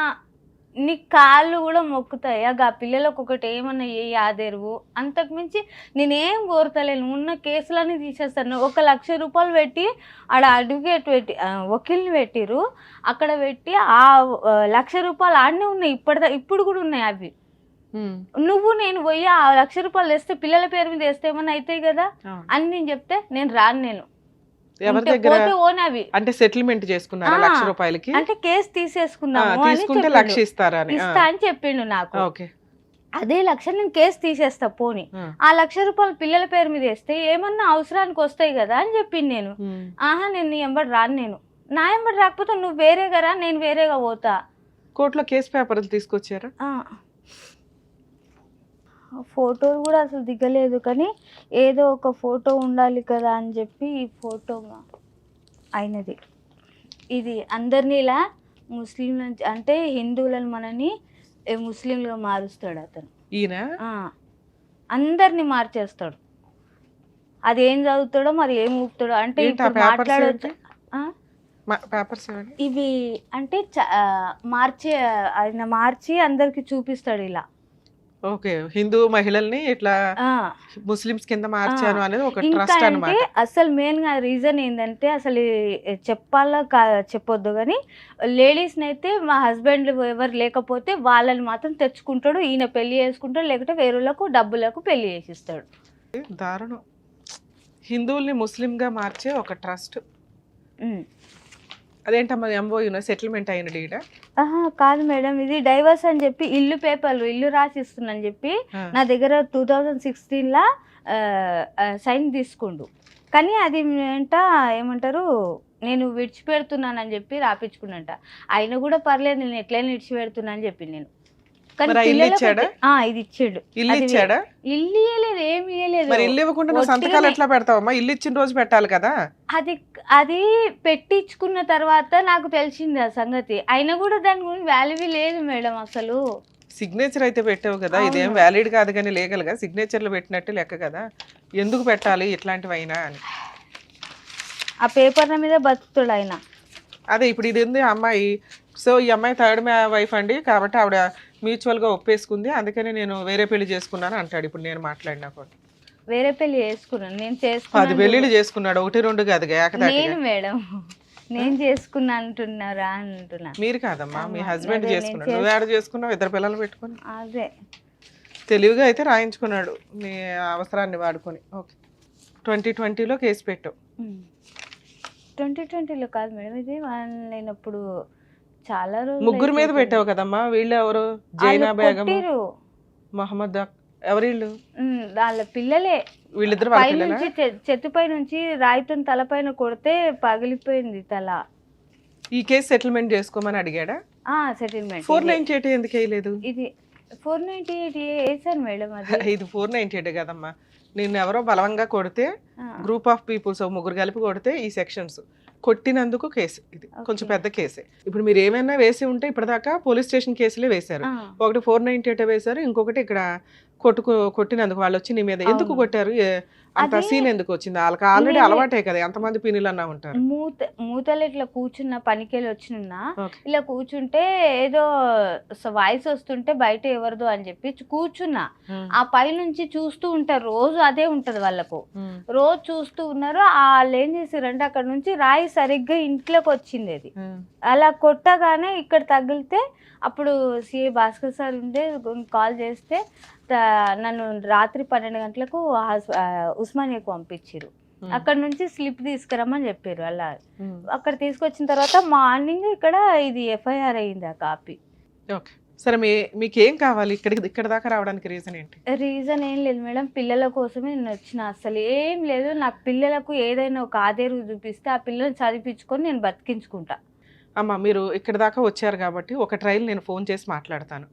నీ కాళ్ళు కూడా మొక్కుతాయి ఆ పిల్లలకు ఒకటి ఏమన్నా ఏ ఆదేరువు. అంతకు మించి నేనేం కోరతలేను. ఉన్న కేసులన్నీ తీసేస్తాను. 1 లక్ష రూపాయలు పెట్టి ఆడ అడ్వకేట్ పెట్టి వకీల్ని పెట్టిరు, అక్కడ పెట్టి ఆ 1 లక్ష రూపాయలు ఆడనే ఉన్నాయి. ఇప్పుడు కూడా ఉన్నాయి అవి. నేను పోయి ఆ 1 లక్ష రూపాయలు వేస్తే పిల్లల పేరు మీద వేస్తే ఏమన్నా అవుతాయి కదా అని నేను చెప్తే నేను రాను. నేను ఎవరి దగ్గర అంటే సెటిల్మెంట్ చేసుకున్నారా 1 లక్ష రూపాయలకి? అంటే కేసు తీసేసుకున్నాము, తీసుకుంటే 1 లక్ష ఇస్తా అని చెప్పిండు నాకు. అదే 1 లక్ష నేను కేసు తీసేస్తా పోని, ఆ 1 లక్ష రూపాయలు పిల్లల పేరు మీద వేస్తే ఏమన్నా అవసరానికి వస్తాయి కదా అని చెప్పింది. నేను నేను నీ ఎంబడి రాను. నేను నా ఎంబడి రాకపోతే నువ్వు వేరేగా రా, నేను వేరేగా పోతా. కోర్టులో కేసు పేపర్లు తీసుకొచ్చారా? ఫోటోలు కూడా అసలు దిగలేదు, కానీ ఏదో ఒక ఫోటో ఉండాలి కదా అని చెప్పి ఈ ఫోటో అయినది. ఇది అందరినీ ఇలా ముస్లింల అంటే హిందువులను మనని ముస్లింలుగా మారుస్తాడు అతను. ఈయన అందరినీ మార్చేస్తాడు. అది ఏం చదువుతాడో మరి ఏం ఊపుతాడో. అంటే ఇప్పుడు మాట్లాడచ్చు ఇవి అంటే ఆయన మార్చి అందరికి చూపిస్తాడు ఇలా. ఓకే, హిందూ మహిళల్ని ఇట్లా ముస్లిమ్స్ కింద మార్చాను అనేది ఒక ట్రస్ట్ అన్నమాట. అసలు మెయిన్ గా రీజన్ ఏంటంటే అసలు చెప్పొద్దు కానీ లేడీస్ అయితే మా హస్బెండ్ ఎవరు లేకపోతే వాళ్ళని మాత్రం తెచ్చుకుంటాడు, ఈయన పెళ్లి చేసుకుంటాడు, లేకపోతే వేరేలకు డబ్బులకు పెళ్లి చేసిస్తాడు. దారుణం. హిందువుల్ని ముస్లిం గా మార్చే ఒక ట్రస్ట్. అదేంటమ్మా ఎంఓయూ సెటిల్మెంట్ అయిన డీడా? కాదు మేడం, ఇది డైవర్స్ అని చెప్పి ఇల్లు రాసిస్తుందని చెప్పి నా దగ్గర 2016 సైన్ తీసుకుండు. కానీ అది ఏమంటారు నేను విడిచిపెడుతున్నానని చెప్పి రాపించుకున్నట. అయినా కూడా పర్లేదు నేను ఎట్లయినా విడిచిపెడుతున్నా అని చెప్పి నేను. ఇది ఇచ్చాడు. ఇల్లు ఇచ్చాడా? ఇల్లు ఇవ్వలేదు, ఏమి ఇవ్వలేదు. మరి ఇల్లు ఇవ్వకుండా నువ్వు సంతకాలు ఎట్లా పెడతావమ్మా? ఇల్లు ఇచ్చిన రోజు పెట్టాలి కదా. అది పెట్టించుకున్న తర్వాత నాకు తెలిసింది ఆ సంగతి. అయినా కూడా దాని గురించి వాల్యూ లేదు మేడం. అసలు సిగ్నేచర్ అయితే పెట్టావు కదా, ఇదేం వ్యాలిడ్ కాదు కానీ లీగల్ గా సిగ్నేచర్లు పెట్టినట్టు లెక్క కదా. ఎందుకు పెట్టాలి ఇట్లాంటివి అయినా అని ఆ పేపర్ల మీద బతుకుతాడు ఆయన. అదే ఇప్పుడు ఇది ఉంది అమ్మాయి. సో ఈ అమ్మాయి థర్డ్ వైఫ్ అండి, కాబట్టి ఆవిడ మ్యూచువల్ గా ఒప్పేసుకుంది, అందుకని నేను వేరే పెళ్లి చేసుకున్నాను అంటాడు. ఇప్పుడు నేను మాట్లాడినా కూడా వేరే పెళ్లి చేసుకున్నాను, నేను 10 పెళ్లిళ్ళు చేసుకున్నాడు, 1-2 కాదు నేను మేడం. నేను చేసుకున్నా అంటున్నారా అంటున్నా. మీరు కాదమ్మా, మీ హస్బెండ్ చేసుకున్నాడు. నువ్వు యాడ్ చేసుకున్నావు 2 పిల్లలు పెట్టుకుని. అదే తెలివిగా అయితే రాయించుకున్నాడు నీ అవసరాన్ని వాడుకొని. ఓకే, 2020లో కేసు పెట్టావు. 2020లో కాదు మేడం, ఇది నేను అప్పుడు చాలా రోజులు ముగ్గురు మీద అయిపోతుంది. పెట్టావు కదమ్మా, వీళ్ళు ఎవరు? వాళ్ళు జైనా బేగం, కొట్టిర్రు. మొహమ్మద్ ఎవరు వీళ్ళు? వాళ్ళ పిల్లలే. వీళ్ళిద్దరు వాళ్ళ పై పిల్లలా? నుంచి చెట్టుపై నుంచి రాయితో తలపైన కొడితే పగిలిపోయింది తల. ఈ కేసు సెటిల్మెంట్ చేసుకోమని అడిగాడా? సెటిల్మెంట్ 498 ఎందుకు వేయలేదు? ఇది 498 వేసాను మేడం. అది ఇది 498 కదమ్మా. నిన్ను ఎవరో బలవంగా కొడితే, ఆ, గ్రూప్ ఆఫ్ పీపుల్స్ ముగ్గురు కలిపి కొడితే ఈ సెక్షన్స్ కొట్టినందుకు కేసు. ఇది కొంచెం Okay. పెద్ద కేసే. ఇప్పుడు మీరు ఏమైనా వేసి ఉంటే ఇప్పటిదాకా పోలీస్ స్టేషన్ కేసులే వేశారు. ఆ. ఒకటి 498 వేశారు, ఇంకొకటి ఇక్కడ కొట్టినందుకు వాళ్ళు వచ్చి నీ మీద ఎందుకు అవును. కొట్టారు? అంత అది సీన్ ఎందుకు వచ్చింది? వాళ్ళకి ఆల్రెడీ నేను- అలవాటే కదా, ఎంతమంది పిన్నులు అన్నా ఉంటారు. మూతలు ఇట్లా కూర్చున్న పనికెళ్ళి వచ్చిన Okay. ఇలా కూర్చుంటే ఏదో వాయిస్ వస్తుంటే బయట ఎవరిదో అని చెప్పి కూర్చున్నా. ఆ పై నుంచి చూస్తూ ఉంటారు, రోజు అదే ఉంటది వాళ్ళకు. రోజు చూస్తూ ఉన్నారు. వాళ్ళు ఏం చేసారంటే అక్కడ నుంచి రాయి సరిగ్గా ఇంట్లోకి వచ్చింది. అది అలా కొట్టగానే ఇక్కడ తగిలితే అప్పుడు సిఐ భాస్కర్ సార్ ఉండే కాల్ చేస్తే నన్ను రాత్రి 12 గంటలకు ఉస్మానియాకు పంపించారు. అక్కడ నుంచి స్లిప్ తీసుకురమ్మని చెప్పారు. అలా అక్కడ తీసుకొచ్చిన తర్వాత మార్నింగ్ ఇక్కడ ఇది ఎఫ్ఐఆర్ అయింది ఆ కాపీ. ఓకే, సరే మీకేం కావాలి? ఇక్కడ దాకా రావడానికి రీజన్ ఏంటి? రీజన్ ఏం లేదు మేడం, పిల్లల కోసమే నేను వచ్చిన. అసలు ఏం లేదు, నాకు పిల్లలకు ఏదైనా ఒక ఆదేరు చూపిస్తే ఆ పిల్లల్ని చదివించుకొని నేను బతికించుకుంటా. అమ్మ, మీరు ఇక్కడ దాకా వచ్చారు కాబట్టి ఒక ట్రయల్ నేను ఫోన్ చేసి మాట్లాడతాను.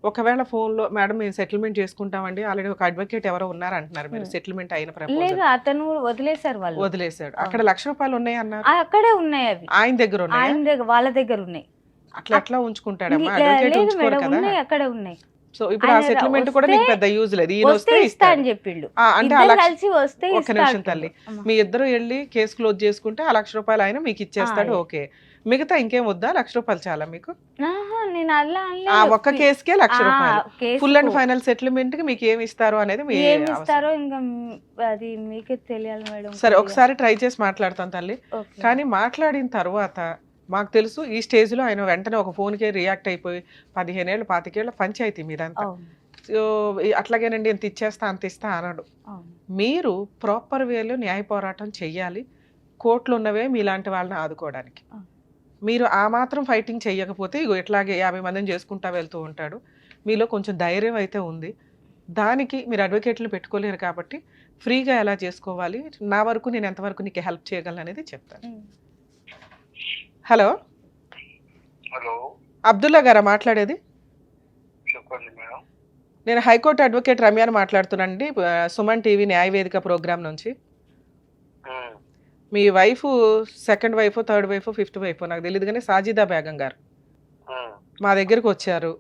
ఒకవేళ ఫోన్లో మేడం మేము సెటిల్మెంట్ చేసుకుంటామండి, ఆల్రెడీ ఒక అడ్వకేట్ ఎవరో ఉన్నారు అంటున్నారు, మీరు సెటిల్మెంట్ అయిన లేదు, ప్రపోజల్ అతను వదిలేశారు. వాళ్ళు వదిలేశాడు. అక్కడ ₹1,00,000 ఉన్నాయి అన్నారు, అక్కడే ఉన్నాయి. అవి ఆయన దగ్గర ఉన్నాయి. ఆయన దగ్గర, వాళ్ళ దగ్గర ఉన్నాయి. అట్లా ఎట్లా ఉంచుకుంటాడమ్మా? లేదు అడ్వకేట్ ఉంచుకోరు మేడం, కదా. ఉన్నాయి, అక్కడే ఉన్నాయి. సో ఇప్పుడు ఆ ఆయన సెటిల్మెంట్ కూడా వస్తే- నీకు పెద్ద యూజ్ లేదు. ఈయన వస్తే వస్తే ఇస్తా అని ఇస్తాడు. చెప్పిండు. అంటే ఇద్దరు కలిసి వస్తే ఒక్క ఇస్తా నిమిషం అంటుండు. తల్లి, అమ్మ. మీ ఇద్దరు వెళ్ళి కేసు క్లోజ్ చేసుకుంటే ఆ ₹1,00,000 ఆయన మీకు ఇచ్చేస్తాడు. ఓకే, మిగతా ఇంకేం వద్దా? ₹1,00,000 చాలా మీకు? ఆహా, నేను అలా ఆ అనలేదు. ఒక్క కేసుకే ₹1,00,000. కేసుకు ఫుల్ అండ్ ఫైనల్ సెటిల్మెంట్ కి మీకు ఏమి ఇస్తారు అనేది మీ ఏమి అవసరం. ఇస్తారో ఇంకా అది మీకే తెలియాలి మేడం. సరే, ఒకసారి ట్రై చేసి మాట్లాడతాను తల్లి. ఓకే. కానీ మాట్లాడిన తర్వాత మాకు తెలుసు ఈ స్టేజ్ లో ఆయన వెంటనే ఒక ఫోన్ కి రియాక్ట్ అయిపోయి 15 ఏళ్ళు 25 ఏళ్ళ పంచాయతీ మీదంతా. అవును, సో అట్లాగేనండి ఎంత ఇచ్చేస్తా అంత ఇస్తా అనడు. అవును. మీరు ప్రాపర్ వేలో న్యాయ పోరాటం చెయ్యాలి. కోర్టులు ఉన్నవే మీలాంటి వాళ్ళని ఆదుకోవడానికి. అవును. మీరు ఆ మాత్రం ఫైటింగ్ చెయ్యకపోతే ఇగో ఇట్లాగే 50 మందిని చేసుకుంటా వెళ్తూ ఉంటాడు. మీలో కొంచెం ధైర్యం అయితే ఉంది. దానికి మీరు అడ్వకేట్లు పెట్టుకోలేరు కాబట్టి ఫ్రీగా ఎలా చేసుకోవాలి, నా వరకు నేను ఎంతవరకు నీకు హెల్ప్ చేయగలను అనేది చెప్తాను. ఉమ్. హలో, హలో, అబ్దుల్లా గారా మాట్లాడేది? చెప్పండి మేడం. నేను హైకోర్టు అడ్వకేట్ రమ్యాని మాట్లాడుతున్నానండి, సుమన్ టీవీ న్యాయవేదిక ప్రోగ్రామ్ నుంచి. మీ wife second wife, third wife, fifth wife నాకు తెలియదు కానీ సాజిదా బేగం గారు మా దగ్గరకు వచ్చారు.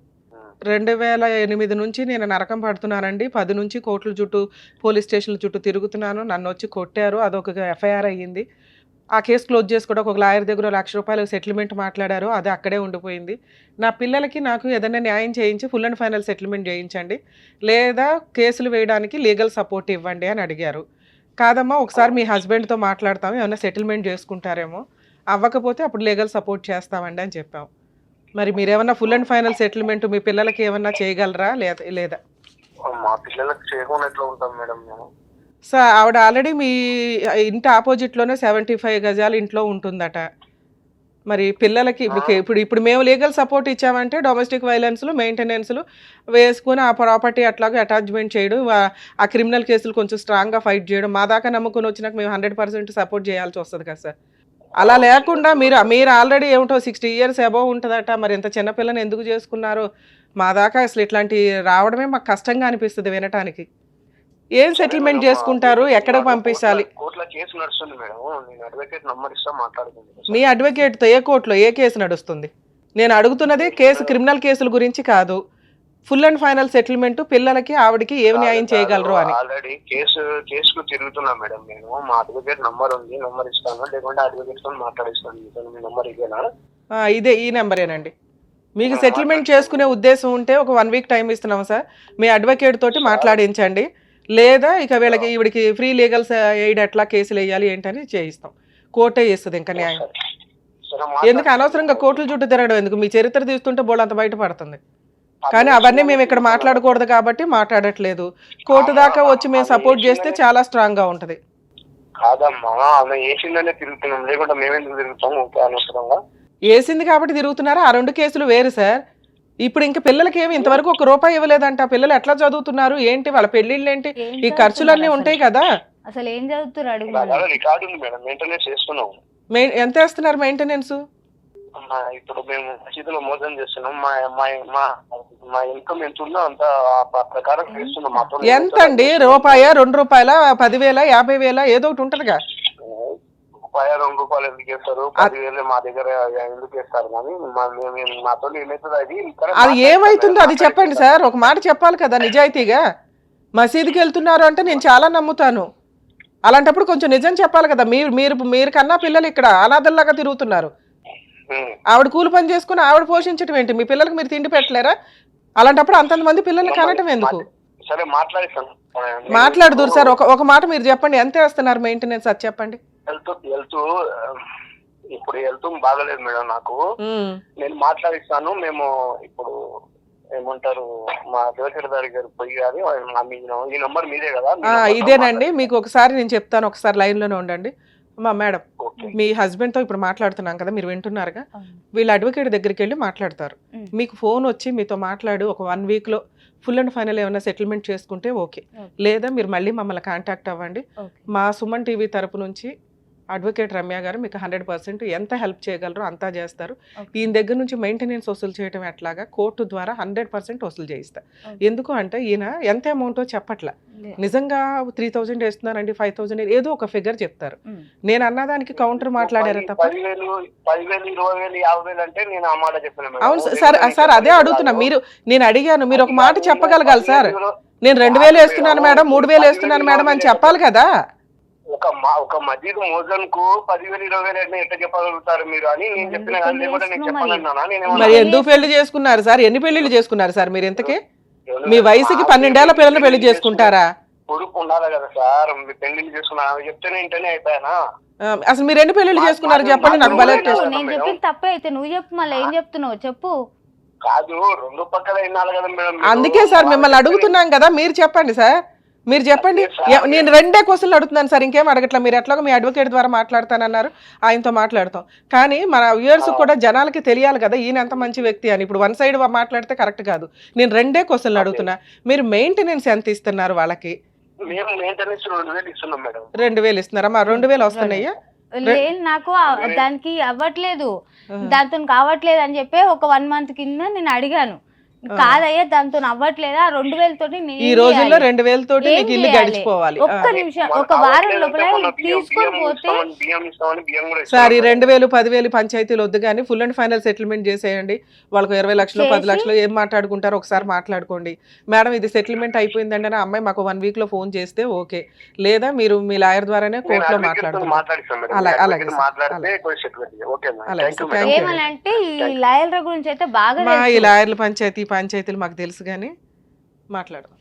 2008 నుంచి నేను నరకం పడుతున్నానండి, 10 నుంచి కోర్టుల చుట్టూ పోలీస్ స్టేషన్ల చుట్టూ తిరుగుతున్నాను, నన్ను వచ్చి కొట్టారు, అదొక ఎఫ్ఐఆర్ అయ్యింది. ఆ కేసు క్లోజ్ చేసుకోవడం ఒక లాయర్ దగ్గర ₹1,00,000 సెటిల్మెంట్ మాట్లాడారు, అది అక్కడే ఉండిపోయింది. నా పిల్లలకి నాకు ఏదైనా న్యాయం చేయించి ఫుల్ అండ్ ఫైనల్ సెటిల్మెంట్ చేయించండి, లేదా కేసులు వేయడానికి లీగల్ సపోర్ట్ ఇవ్వండి అని అడిగారు. కాదమ్మా, ఒకసారి మీ హస్బెండ్తో మాట్లాడతాము, ఏమైనా సెటిల్మెంట్ చేసుకుంటారేమో, అవ్వకపోతే అప్పుడు లీగల్ సపోర్ట్ చేస్తామండి అని చెప్పాం. మరి మీరేమన్నా ఫుల్ అండ్ ఫైనల్ సెటిల్మెంట్ మీ పిల్లలకి ఏమన్నా చేయగలరా లేదా? మా పిల్లలకు చేయకుండా ఎట్లా ఉంటాం మేడం మేము? సో ఆవిడ ఆల్రెడీ మీ ఇంటి ఆపోజిట్లోనే 75 గజాలు ఇంట్లో ఉంటుందట. మరి పిల్లలకి ఇప్పుడు మేము లీగల్ సపోర్ట్ ఇచ్చామంటే డొమెస్టిక్ వైలెన్స్లు మెయింటెనెన్స్లు వేసుకుని ఆ ప్రాపర్టీ అట్లాగే అటాచ్మెంట్ చేయడం, ఆ క్రిమినల్ కేసులు కొంచెం స్ట్రాంగ్గా ఫైట్ చేయడం, మా దాకా నమ్ముకొని వచ్చినాక మేము 100% సపోర్ట్ చేయాల్సి వస్తుంది కదా సార్. అలా లేకుండా మీరు ఆల్రెడీ ఏమిటో 60 years అబోవ్ ఉంటుందట, మరి ఇంత చిన్నపిల్లని ఎందుకు చేసుకున్నారు? మా దాకా అసలు ఇట్లాంటి రావడమే మాకు కష్టంగా అనిపిస్తుంది వినటానికి. ఏం సెటిల్మెంట్ చేసుకుంటారు, ఎక్కడికి పంపించాలి? కోర్టులో కేసు నడుస్తుంది మేడం, నేను అడ్వకేట్ నంబర్ ఇస్తా మాట్లాడుకుంటాను. మీ అడ్వకేట్తో ఏ కోర్టులో ఏ కేసు నడుస్తుంది? నేను అడుగుతున్నది కేసు, క్రిమినల్ కేసుల గురించి కాదు, ఫుల్ అండ్ ఫైనల్ సెటిల్మెంట్ పిల్లలకి ఆవిడకి ఏం న్యాయం చేయగలరు అని. ఆల్రెడీ కేసుకు తిరుగుతున్నా మేడం నేను. మా అడ్వకేట్ నంబర్ ఉంది, నంబర్ ఇస్తాను, లేకుంటే అడ్వకేట్ తో మాట్లాడిస్తాను. మీ నంబర్ ఇదేనా? ఇదే, ఈ నెంబరేనండి. మీకు సెటిల్మెంట్ చేసుకునే ఉద్దేశం ఉంటే ఒక 1 week టైం ఇస్తున్నాం సార్, మీ అడ్వకేట్ తోటి మాట్లాడించండి, లేదా ఇక ఈవిడికి ఫ్రీ లీగల్ ఎయిడ్ ఎట్లా కేసులు వేయాలి ఏంటని చేయిస్తాం. కోర్టే చేస్తుంది ఇంకా న్యాయం. ఎందుకు అనవసరంగా కోర్టుల చుట్టూ తిరగడం ఎందుకు? మీ చరిత్ర తీస్తుంటే బోళ్ళంత బయటపడుతుంది. కానీ అవన్నీ మేము ఇక్కడ మాట్లాడకూడదు కాబట్టి మాట్లాడట్లేదు. కోర్టు దాకా వచ్చి మేము సపోర్ట్ చేస్తే చాలా స్ట్రాంగ్ గా ఉంటది. కాదమ్మా, ఆమె ఏసిందనే తిరుగుతున్నాం, లేకుంటే మేమెందుకు తిరుగుతాం అనవసరంగా? వేసింది కాబట్టి తిరుగుతున్నారా? ఆ 2 కేసులు వేరు సార్. ఇప్పుడు ఇంకా పిల్లలకి ఏమి ఇంతవరకు ₹1 ఇవ్వలేదంట. పిల్లలు ఎట్లా చదువుతున్నారు ఏంటి, వాళ్ళ పెళ్లిళ్ళు ఏంటి, ఏం ఈ ఖర్చులన్నీ చదువుతున్నారు ఉంటాయి కదా. అసలు ఏం చదువుతున్నారు అడుగు అలా రికార్డు ఉంది మేడం, మెయింటెనెన్స్ చేస్తున్నాం. ఎంత వేస్తున్నారు మెయింటెనెన్స్? ఇప్పుడు మేము మసీదులో మోసం చేస్తున్నాం. మా మా మా మా ఇన్కమ్ ఎంత ఉందో అంత ఆ ప్రకారం చేస్తున్నాం. ఎంత అండి? రూపాయ, ₹2, 10,000, 50,000 ఏదో ఒకటి ఉంటదిగా. ₹2 ఎందుకు వేస్తారు? 10,000 మా దగ్గర ఎందుకు వేస్తారు? కానీ మాతో ఏమవుతుంది అది ఏమైతుందో అది చెప్పండి సార్. ఒక మాట చెప్పాలి కదా నిజాయితీగా. మసీదుకి వెళ్తున్నారు అంటే నేను చాలా నమ్ముతాను. అలాంటప్పుడు కొంచెం నిజం చెప్పాలి కదా. మీరు కన్నా పిల్లలు ఇక్కడ అనాథల్లాగా తిరుగుతున్నారు. ఆవిడ కూలి పని చేసుకుని ఆవిడ పోషించడం ఏంటి? మీ పిల్లలకి మీరు తిండి పెట్టలేరా? అలాంటప్పుడు అంతమంది పిల్లల్ని కనటం ఎందుకు? సరే మాట్లాడిస్తాను. మాట్లాడుదురు సార్. ఒక మాట మీరు చెప్పండి, ఎంత వేస్తున్నారు మెయింటెనెన్స్ అది చెప్పండి. ఇప్పుడు హెల్త్ బాగలేదు మేడం నాకు. నేను మాట్లాడిస్తాను. మేము ఇప్పుడు ఏమంటారు మా దేవచరదారి గారు పోయి గారి ఈ నంబర్ మీదే కదా? ఇదేనండి. మీకు ఒకసారి నేను చెప్తాను, ఒకసారి లైన్ లోనే ఉండండి. మేడం, మీ హస్బెండ్ తో ఇప్పుడు మాట్లాడుతున్నాం కదా, మీరు వింటున్నారుగా. వీళ్ళ అడ్వకేట్ దగ్గరికి వెళ్ళి మాట్లాడతారు. మీకు ఫోన్ వచ్చి మీతో మాట్లాడు ఒక 1 week లో ఫుల్ అండ్ ఫైనల్ ఏమైనా సెటిల్మెంట్ చేసుకుంటే ఓకే. లేదా మీరు మళ్ళీ మమ్మల్ని కాంటాక్ట్ అవ్వండి. మా సుమన్ టీవీ తరపు నుంచి అడ్వకేట్ రమ్య గారు మీకు 100% ఎంత హెల్ప్ చేయగలరో అంతా చేస్తారు. ఈయన దగ్గర నుంచి మెయింటెనెన్స్ వసూలు చేయడం ఎట్లాగా కోర్టు ద్వారా 100% వసూలు చేయిస్తారు. ఎందుకు అంటే ఈయన ఎంత అమౌంటో చెప్పట్లా. నిజంగా 3,000 వేస్తున్నారండి, 5,000 ఏదో ఒక ఫిగర్ చెప్తారు. నేను అన్నదానికి కౌంటర్ మాట్లాడారు తప్ప. 10,000, 20,000, 50,000 అంటే నేను ఆ మాట చెప్పాను. అవును సార్, అదే అడుగుతున్నా. నేను అడిగాను, మీరు ఒక మాట చెప్పగలగాలి సార్. నేను 2,000 వేస్తున్నాను మేడం, 3,000 వేస్తున్నాను మేడం అని చెప్పాలి కదా. ఒక మసీదు మోజన్ కు 10,000, 20,000 ఎట్లా చెప్పగలుగుతారు మీరు అని నేను చెప్పిన. నేను చెప్పాలన్నా మరి ఎందుకు పెళ్లి చేసుకున్నారు సార్? ఎన్ని పెళ్లిళ్ళు చేసుకున్నారు సార్ మీరు? ఇంతకీ మీ వయసుకి 12 ఏళ్ల పిల్లల్ని పెళ్లి చేసుకుంటారా? కొడుకు ఉండాలి కదా సార్. మీ పెళ్లిళ్ళు చేసుకున్నా చెప్తేనే ఇంటనే అయిపోయానా? అసలు మీరు ఎన్ని పెళ్లిళ్ళు చేసుకున్నారు చెప్పండి నాకు. భలే నేను చెప్పింది తప్పే అయితే నువ్వు చెప్పు, మళ్ళీ ఏం చెప్తున్నావు చెప్పు. కాదు, 2 పక్కల వినాలి కదా మేడం. అందుకే సార్ మిమ్మల్ని అడుగుతున్నాం కదా, మీరు చెప్పండి సార్. మీరు చెప్పండి. నేను 2 క్వశ్చన్లు అడుగుతున్నాను సార్, ఇంకేం అడగట్లా. మీరు ఎట్లాగో మీ అడ్వకేట్ ద్వారా మాట్లాడతానన్నారు, ఆయనతో మాట్లాడతాం. కానీ మన వ్యూయర్స్ కూడా జనాలకి తెలియాలి కదా ఈయన ఎంత మంచి వ్యక్తి అని. ఇప్పుడు 1 side మాట్లాడితే కరెక్ట్ కాదు. నేను 2 క్వశ్చన్లు అడుగుతున్నా. మీరు మెయింటెనెన్స్ ఎంత ఇస్తున్నారు వాళ్ళకి? 2,000 ఇస్తున్నారా? మా 2,000 వస్తున్నాయ్యా? లేదు, నాకు దానికి అవ్వట్లేదు, దాంతో కావట్లేదు అని చెప్పి ఒక 1 month కింద నేను అడిగాను. కాదయ్యా దాంతో అవ్వట్లేదా, 2,000 తోటి ఈ రోజుల్లో 2,000 తోటి నీకు ఇల్లు గడిచిపోవాలి. ఒక్క నిమిషం, ఒక వారం లోపల తీసుకొని పోతే సార్ ఈ 2,000, 10,000 పంచాయతీలు వద్దు కానీ ఫుల్ అండ్ ఫైనల్ సెటిల్మెంట్ చేసేయండి. వాళ్ళకు 20 లక్షలు, 10 లక్షలు ఏం మాట్లాడుకుంటారో ఒకసారి మాట్లాడుకోండి. మేడం ఇది సెటిల్మెంట్ అయిపోయిందండి అని అమ్మాయి మాకు 1 week లో ఫోన్ చేస్తే ఓకే. లేదా మీరు మీ లాయర్ ద్వారానే కోర్టులో మాట్లాడుతున్నారు. అలాగే ఏమనంటే ఈ లాయర్ల గురించి అయితే బాగా ఈ లాయర్ల పంచాయతీలు మాకు తెలుసు కానీ మాట్లాడదాం.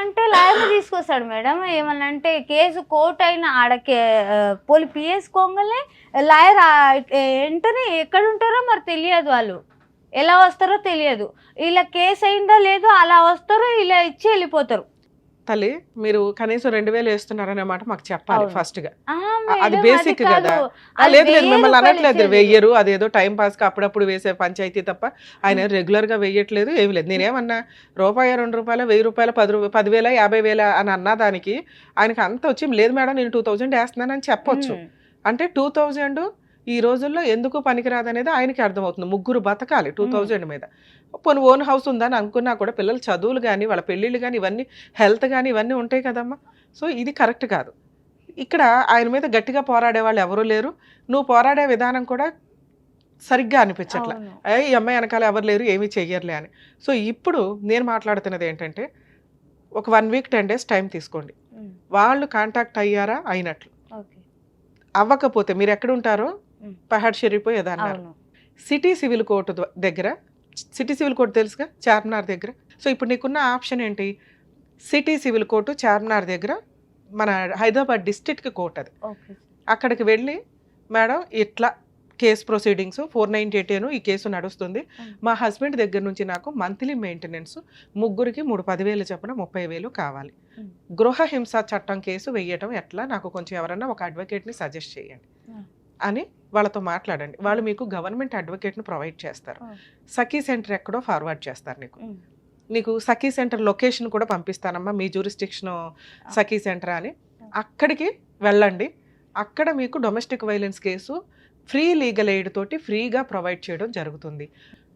అంటే లాయర్ని తీసుకొస్తాడు మేడం. ఏమనంటే కేసు కోర్టు అయినా ఆడకే పిఎస్ కోంగలే లాయర్ వెంటనే ఎక్కడ ఉంటారో మరి తెలియదు, వాళ్ళు ఎలా వస్తారో తెలియదు. ఇలా కేసు అయిందో లేదో అలా వస్తారో ఇలా ఇచ్చి వెళ్ళిపోతారు. తల్లి మీరు కనీసం 2,000 వేస్తున్నారనే మాట మాకు చెప్పాలి ఫస్ట్ గా. అది బేసిక్ కదా. లేదు మిమ్మల్ని అనట్లేదు, వెయ్యరు అదేదో టైం పాస్ కి అప్పుడప్పుడు వేసే పంచాయతీ తప్ప ఆయన రెగ్యులర్ గా వేయట్లేదు, ఏమి లేదు. నేనేమన్నా ₹1, ₹2, ₹1,000, ₹10,000, ₹50,000 అని అన్నా దానికి ఆయనకి అంత వచ్చి లేదు మేడం నేను 2,000 వేస్తున్నానని చెప్పొచ్చు. అంటే 2,000 ఈ రోజుల్లో ఎందుకు పనికిరాదు అనేది ఆయనకి అర్థమవుతుంది. 3 బతకాలి 2,000 మీద. పోనీ ఓన్ హౌస్ ఉందని అనుకున్నా కూడా పిల్లల చదువులు కానీ వాళ్ళ పెళ్ళిళ్ళు కానీ ఇవన్నీ హెల్త్ కానీ ఇవన్నీ ఉంటాయి కదమ్మా. సో ఇది కరెక్ట్ కాదు. ఇక్కడ ఆయన మీద గట్టిగా పోరాడే వాళ్ళు ఎవరూ లేరు. నువ్వు పోరాడే విధానం కూడా సరిగ్గా అనిపించట్లే. ఈ అమ్మాయి వెనకాల ఎవరు లేరు, ఏమీ చెయ్యర్లే అని. సో ఇప్పుడు నేను మాట్లాడుతున్నది ఏంటంటే ఒక 1 week 10 days టైం తీసుకోండి. వాళ్ళు కాంటాక్ట్ అయ్యారా అయినట్లు, అవ్వకపోతే మీరు ఎక్కడ ఉంటారో Pahad Sharif ఏదన్నారు city civil court దగ్గర. సిటీ సివిల్ కోర్టు తెలుసుగా, చార్మినార్ దగ్గర. సో ఇప్పుడు నీకున్న ఆప్షన్ ఏంటి? సిటీ సివిల్ కోర్టు చార్మినార్ దగ్గర మన హైదరాబాద్ డిస్ట్రిక్ట్ కోర్టు అది. అక్కడికి వెళ్ళి మేడం ఇట్లా కేసు ప్రొసీడింగ్స్ 498 ఈ కేసు నడుస్తుంది. మా హస్బెండ్ దగ్గర నుంచి నాకు మంత్లీ మెయింటెనెన్స్ 3కి 10,000 చొప్పున 30,000 కావాలి. గృహ హింస చట్టం కేసు వేయటం ఎట్లా, నాకు కొంచెం ఎవరన్నా ఒక అడ్వకేట్ని సజెస్ట్ చేయండి. అని వాళ్ళతో మాట్లాడండి. వాళ్ళు మీకు గవర్నమెంట్ అడ్వకేట్ను ప్రొవైడ్ చేస్తారు. ఆ. సఖీ సెంటర్ ఎక్కడో ఫార్వర్డ్ చేస్తారు నీకు. ఉమ్. నీకు సఖీ సెంటర్ లొకేషన్ కూడా పంపిస్తానమ్మా, మీ జ్యూరిస్డిక్షన్ సఖీ సెంటర్ అని. అక్కడికి వెళ్ళండి. అక్కడ మీకు domestic violence case free legal aid తోటి ఫ్రీగా ప్రొవైడ్ చేయడం జరుగుతుంది.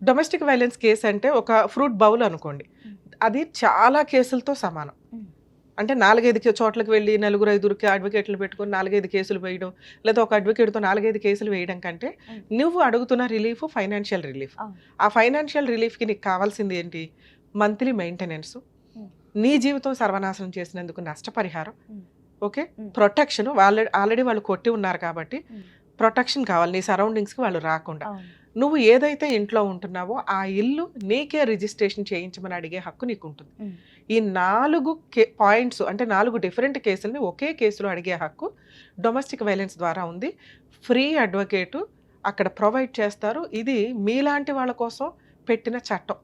డొమెస్టిక్ వైలెన్స్ కేసు అంటే ఒక ఫ్రూట్ బౌల్ అనుకోండి, అది చాలా కేసులతో సమానం. అంటే 4-5 చోట్లకి వెళ్ళి 4-5 అడ్వకేట్లు పెట్టుకొని 4-5 కేసులు వేయడం, లేదా ఒక అడ్వకేట్తో 4-5 కేసులు వేయడం కంటే నువ్వు అడుగుతున్న రిలీఫ్ ఫైనాన్షియల్ రిలీఫ్. ఆ ఫైనాన్షియల్ రిలీఫ్కి నీకు కావాల్సింది ఏంటి? మంత్లీ మెయింటెనెన్స్, నీ జీవితం సర్వనాశనం చేసినందుకు నష్టపరిహారం, ఓకే, ప్రొటెక్షన్. ఆల్రెడీ వాళ్ళు కొట్టి ఉన్నారు కాబట్టి ప్రొటెక్షన్ కావాలి నీ సరౌండింగ్స్కి వాళ్ళు రాకుండా. నువ్వు ఏదైతే ఇంట్లో ఉంటున్నావో ఆ ఇల్లు నీకే రిజిస్ట్రేషన్ చేయించమని అడిగే హక్కు నీకు ఉంటుంది. ఈ 4 పాయింట్స్ అంటే 4 డిఫరెంట్ కేసులని ఒకే కేసులో అడిగే హక్కు డొమెస్టిక్ వైలెన్స్ ద్వారా ఉంది. ఫ్రీ అడ్వకేటు అక్కడ ప్రొవైడ్ చేస్తారు. ఇది మీలాంటి వాళ్ళ కోసం పెట్టిన చట్టం.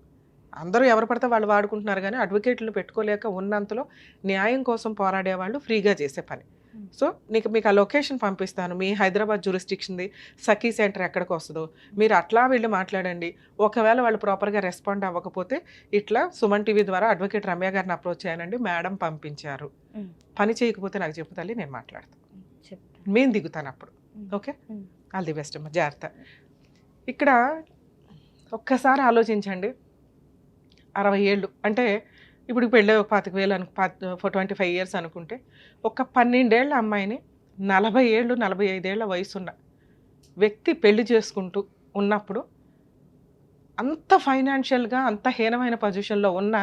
అందరూ ఎవరు పడితే వాళ్ళు వాడుకుంటున్నారు, కానీ అడ్వకేట్లు పెట్టుకోలేక ఉన్నంతలో న్యాయం కోసం పోరాడే వాళ్ళు ఫ్రీగా చేసే పని. సో మీకు ఆ లొకేషన్ పంపిస్తాను. మీ హైదరాబాద్ జ్యూరిస్డిక్షన్ది సఖీ సెంటర్ ఎక్కడికి వస్తుందో మీరు అట్లా వెళ్ళి మాట్లాడండి. ఒకవేళ వాళ్ళు ప్రాపర్గా రెస్పాండ్ అవ్వకపోతే ఇట్లా సుమన్ టీవీ ద్వారా అడ్వకేట్ రమ్య గారిని అప్రోచ్ చేయనండి, మేడం పంపించారు, పని చేయకపోతే నాకు చెప్పు తల్లి, నేను మాట్లాడతాను, మేము దిగుతాను అప్పుడు. ఓకే, ఆల్ ది బెస్ట్ అమ్మా, జాగ్రత్త. ఇక్కడ ఒక్కసారి ఆలోచించండి. 60 ఏళ్ళు అంటే ఇప్పుడు పెళ్ళి 25,000 25 years అనుకుంటే, ఒక 12 ఏళ్ల అమ్మాయిని 40 ఏళ్ళు 45 ఏళ్ల వయసున్న వ్యక్తి పెళ్లి చేసుకుంటూ ఉన్నప్పుడు అంత ఫైనాన్షియల్గా అంత హీనమైన పొజిషన్లో ఉన్న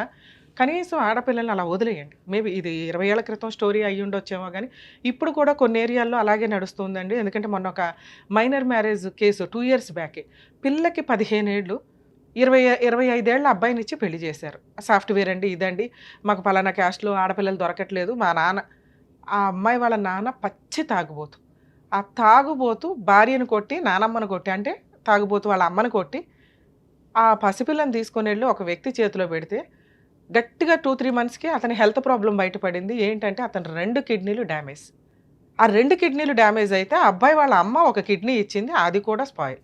కనీసం ఆడపిల్లల్ని అలా వదిలేయండి. మేబీ ఇది 20 ఏళ్ల క్రితం స్టోరీ అయ్యి ఉండొచ్చేమో, కానీ ఇప్పుడు కూడా కొన్ని ఏరియాల్లో అలాగే నడుస్తుందండి. ఎందుకంటే మొన్న ఒక మైనర్ మ్యారేజ్ కేసు 2 years బ్యాకే, పిల్లకి 15 ఏళ్ళు 25 ఏళ్ల అబ్బాయిని ఇచ్చి పెళ్లి చేశారు. సాఫ్ట్వేర్ అండి, ఇదండి, మాకు పలానా క్యాస్ట్లో ఆడపిల్లలు దొరకట్లేదు. మా నాన్న, ఆ అమ్మాయి వాళ్ళ నాన్న పచ్చి తాగుబోతు. ఆ తాగుబోతు భార్యను కొట్టి, నానమ్మను కొట్టి, అంటే తాగుబోతు వాళ్ళ అమ్మను కొట్టి ఆ పసిపిల్లని తీసుకొని వెళ్ళి ఒక వ్యక్తి చేతిలో పెడితే గట్టిగా 2-3 monthsకి అతని హెల్త్ ప్రాబ్లం బయటపడింది. ఏంటంటే అతని 2 కిడ్నీలు డ్యామేజ్. ఆ 2 కిడ్నీలు డ్యామేజ్ అయితే ఆ అబ్బాయి వాళ్ళ అమ్మ ఒక కిడ్నీ ఇచ్చింది, అది కూడా స్పాయిల్.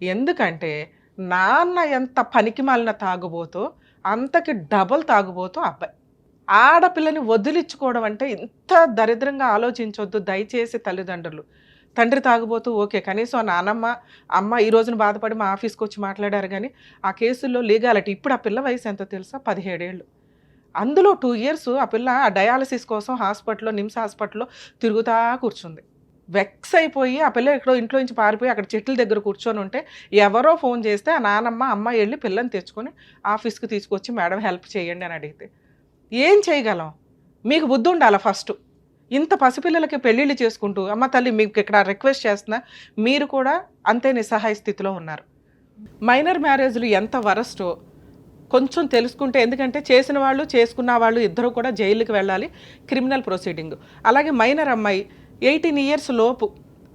ఎందుకంటే నాన్న ఎంత పనికి మాలిన తాగుబోతో అంతకి డబుల్ తాగుబోతూ అబ్బాయి. ఆడపిల్లని వదిలించుకోవడం అంటే ఇంత దరిద్రంగా ఆలోచించొద్దు దయచేసి తల్లిదండ్రులు. తండ్రి తాగుబోతూ ఓకే, కనీసం నానమ్మ అమ్మ ఈ రోజున బాధపడి మా ఆఫీస్కి వచ్చి మాట్లాడారు, కానీ ఆ కేసుల్లో లీగాలిటీ. ఇప్పుడు ఆ పిల్ల వయసు ఎంతో తెలుసా? 17 ఏళ్ళు. అందులో 2 years ఆ పిల్ల ఆ డయాలసిస్ కోసం హాస్పిటల్లో, నిమ్స్ హాస్పిటల్లో తిరుగుతా కూర్చుంది. వెక్స్ అయిపోయి ఆ పిల్ల ఎక్కడో ఇంట్లో నుంచి పారిపోయి అక్కడ చెట్ల దగ్గర కూర్చొని ఉంటే ఎవరో ఫోన్ చేస్తే ఆ నానమ్మ అమ్మ వెళ్ళి పిల్లని తెచ్చుకొని ఆఫీస్కి తీసుకొచ్చి మేడం హెల్ప్ చేయండి అని అడిగితే ఏం చేయగలం? మీకు బుద్ధి ఉండాలి ఫస్ట్. ఇంత పసిపిల్లలకి పెళ్ళిళ్ళు చేసుకుంటూ, అమ్మ తల్లి మీకు ఇక్కడ రిక్వెస్ట్ చేస్తున్నా, మీరు కూడా అంతే నిస్సహాయ స్థితిలో ఉన్నారు. మైనర్ మ్యారేజ్లు ఎంత వరస్టో కొంచెం తెలుసుకుంటే, ఎందుకంటే చేసిన వాళ్ళు చేసుకున్న వాళ్ళు ఇద్దరు కూడా జైలుకి వెళ్ళాలి, క్రిమినల్ ప్రొసీడింగ్. అలాగే మైనర్ అమ్మాయి 18 years లోపు,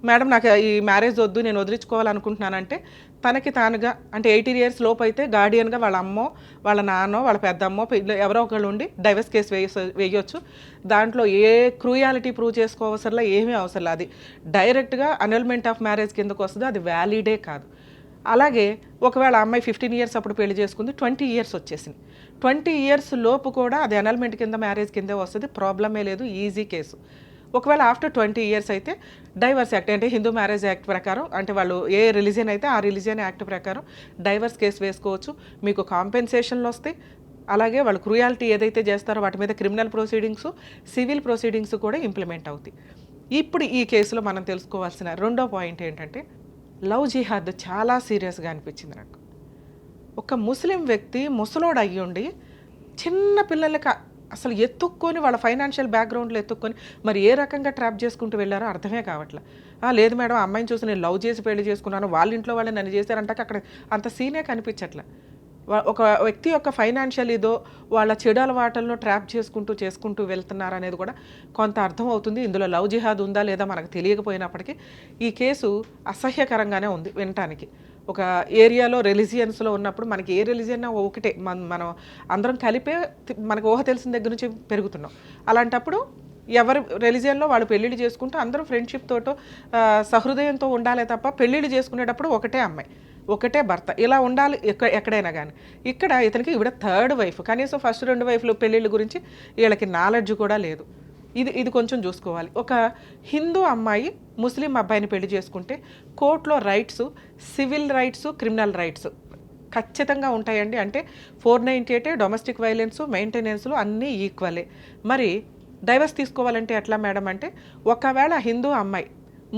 మేడం నాకు ఈ మ్యారేజ్ వద్దు, నేను వదిలించుకోవాలనుకుంటున్నానంటే తనకి తానుగా, అంటే 18 years లోపు అయితే గార్డియన్గా వాళ్ళ అమ్మో వాళ్ళ నాన్నో వాళ్ళ పెద్దమ్మో ఎవరో ఒకళ్ళు ఉండి డైవర్స్ కేసు వేయొచ్చు. దాంట్లో ఏ క్రూయాలిటీ ప్రూవ్ చేసుకోవసరలా, ఏమీ అవసరం. అది డైరెక్ట్గా అనల్మెంట్ ఆఫ్ మ్యారేజ్ కిందకు వస్తుంది, అది వ్యాలిడే కాదు. అలాగే ఒకవేళ అమ్మాయి 15 years అప్పుడు పెళ్లి చేసుకుంది, 20 years వచ్చేసింది, 20 years లోపు కూడా అది అనల్మెంట్ కింద మ్యారేజ్ కిందే వస్తుంది, ప్రాబ్లమే లేదు, ఈజీ కేసు. ఒకవేళ ఆఫ్టర్ 20 years అయితే డైవర్స్ యాక్ట్, అంటే హిందూ మ్యారేజ్ యాక్ట్ ప్రకారం, అంటే వాళ్ళు ఏ రిలీజియన్ అయితే ఆ రిలీజియన్ యాక్ట్ ప్రకారం డైవర్స్ కేసు వేసుకోవచ్చు, మీకు కాంపెన్సేషన్లు వస్తాయి. అలాగే వాళ్ళు క్రూయాలిటీ ఏదైతే చేస్తారో వాటి మీద క్రిమినల్ ప్రొసీడింగ్స్, సివిల్ ప్రొసీడింగ్స్ కూడా ఇంప్లిమెంట్ అవుతాయి. ఇప్పుడు ఈ కేసులో మనం తెలుసుకోవాల్సిన రెండో పాయింట్ ఏంటంటే, లవ్ జిహాద్ చాలా సీరియస్గా అనిపించింది నాకు. ఒక ముస్లిం వ్యక్తి ముసలోడు అయ్యుండి చిన్న పిల్లలకి అసలు ఎత్తుక్కొని, వాళ్ళ ఫైనాన్షియల్ బ్యాక్గ్రౌండ్లో ఎత్తుక్కొని మరి ఏ రకంగా ట్రాప్ చేసుకుంటూ వెళ్ళారో అర్థమే కావట్లే. లేదు మేడం, అమ్మాయిని చూసి నేను లవ్ చేసి పెళ్లి చేసుకున్నాను, వాళ్ళ ఇంట్లో వాళ్ళు నన్ను చేశారంటే అక్కడ అంత సీనే కనిపించట్లే. ఒక వ్యక్తి యొక్క ఫైనాన్షియల్ ఇదో వాళ్ళ చెడు అలవాటల్లో ట్రాప్ చేసుకుంటూ వెళ్తున్నారు అనేది కూడా కొంత అర్థం అవుతుంది. ఇందులో లవ్ జిహాద్ ఉందా లేదా మనకు తెలియకపోయినప్పటికీ ఈ కేసు అసహ్యకరంగానే ఉంది వినటానికి. ఒక ఏరియాలో రిలీజియన్స్లో ఉన్నప్పుడు మనకి ఏ రిలీజియన్ ఒకటే, మనం అందరం కలిపే మనకు ఊహ తెలిసిన దగ్గర నుంచి పెరుగుతున్నాం. అలాంటప్పుడు ఎవరి రిలీజియన్లో వాళ్ళు పెళ్ళిళ్ళు చేసుకుంటూ అందరూ ఫ్రెండ్షిప్ తోటో సహృదయంతో ఉండాలే తప్ప పెళ్ళిళ్ళు చేసుకునేటప్పుడు ఒకటే అమ్మాయి ఒకటే భర్త ఇలా ఉండాలి ఎక్కడైనా కానీ. ఇక్కడ ఇతనికి ఈవిడ థర్డ్ వైఫ్, కనీసం ఫస్ట్ 2 వైఫ్లు పెళ్ళిళ్ళ గురించి వీళ్ళకి నాలెడ్జ్ కూడా లేదు. ఇది కొంచెం చూసుకోవాలి. ఒక హిందూ అమ్మాయి ముస్లిం అబ్బాయిని పెళ్లి చేసుకుంటే కోర్టులో rights, civil rights, criminal rights ఖచ్చితంగా ఉంటాయండి. అంటే 498 డొమెస్టిక్ వైలెన్స్, మెయింటెనెన్స్లు అన్నీ ఈక్వలే. మరి డైవర్స్ తీసుకోవాలంటే ఎట్లా మేడం అంటే, ఒకవేళ హిందూ అమ్మాయి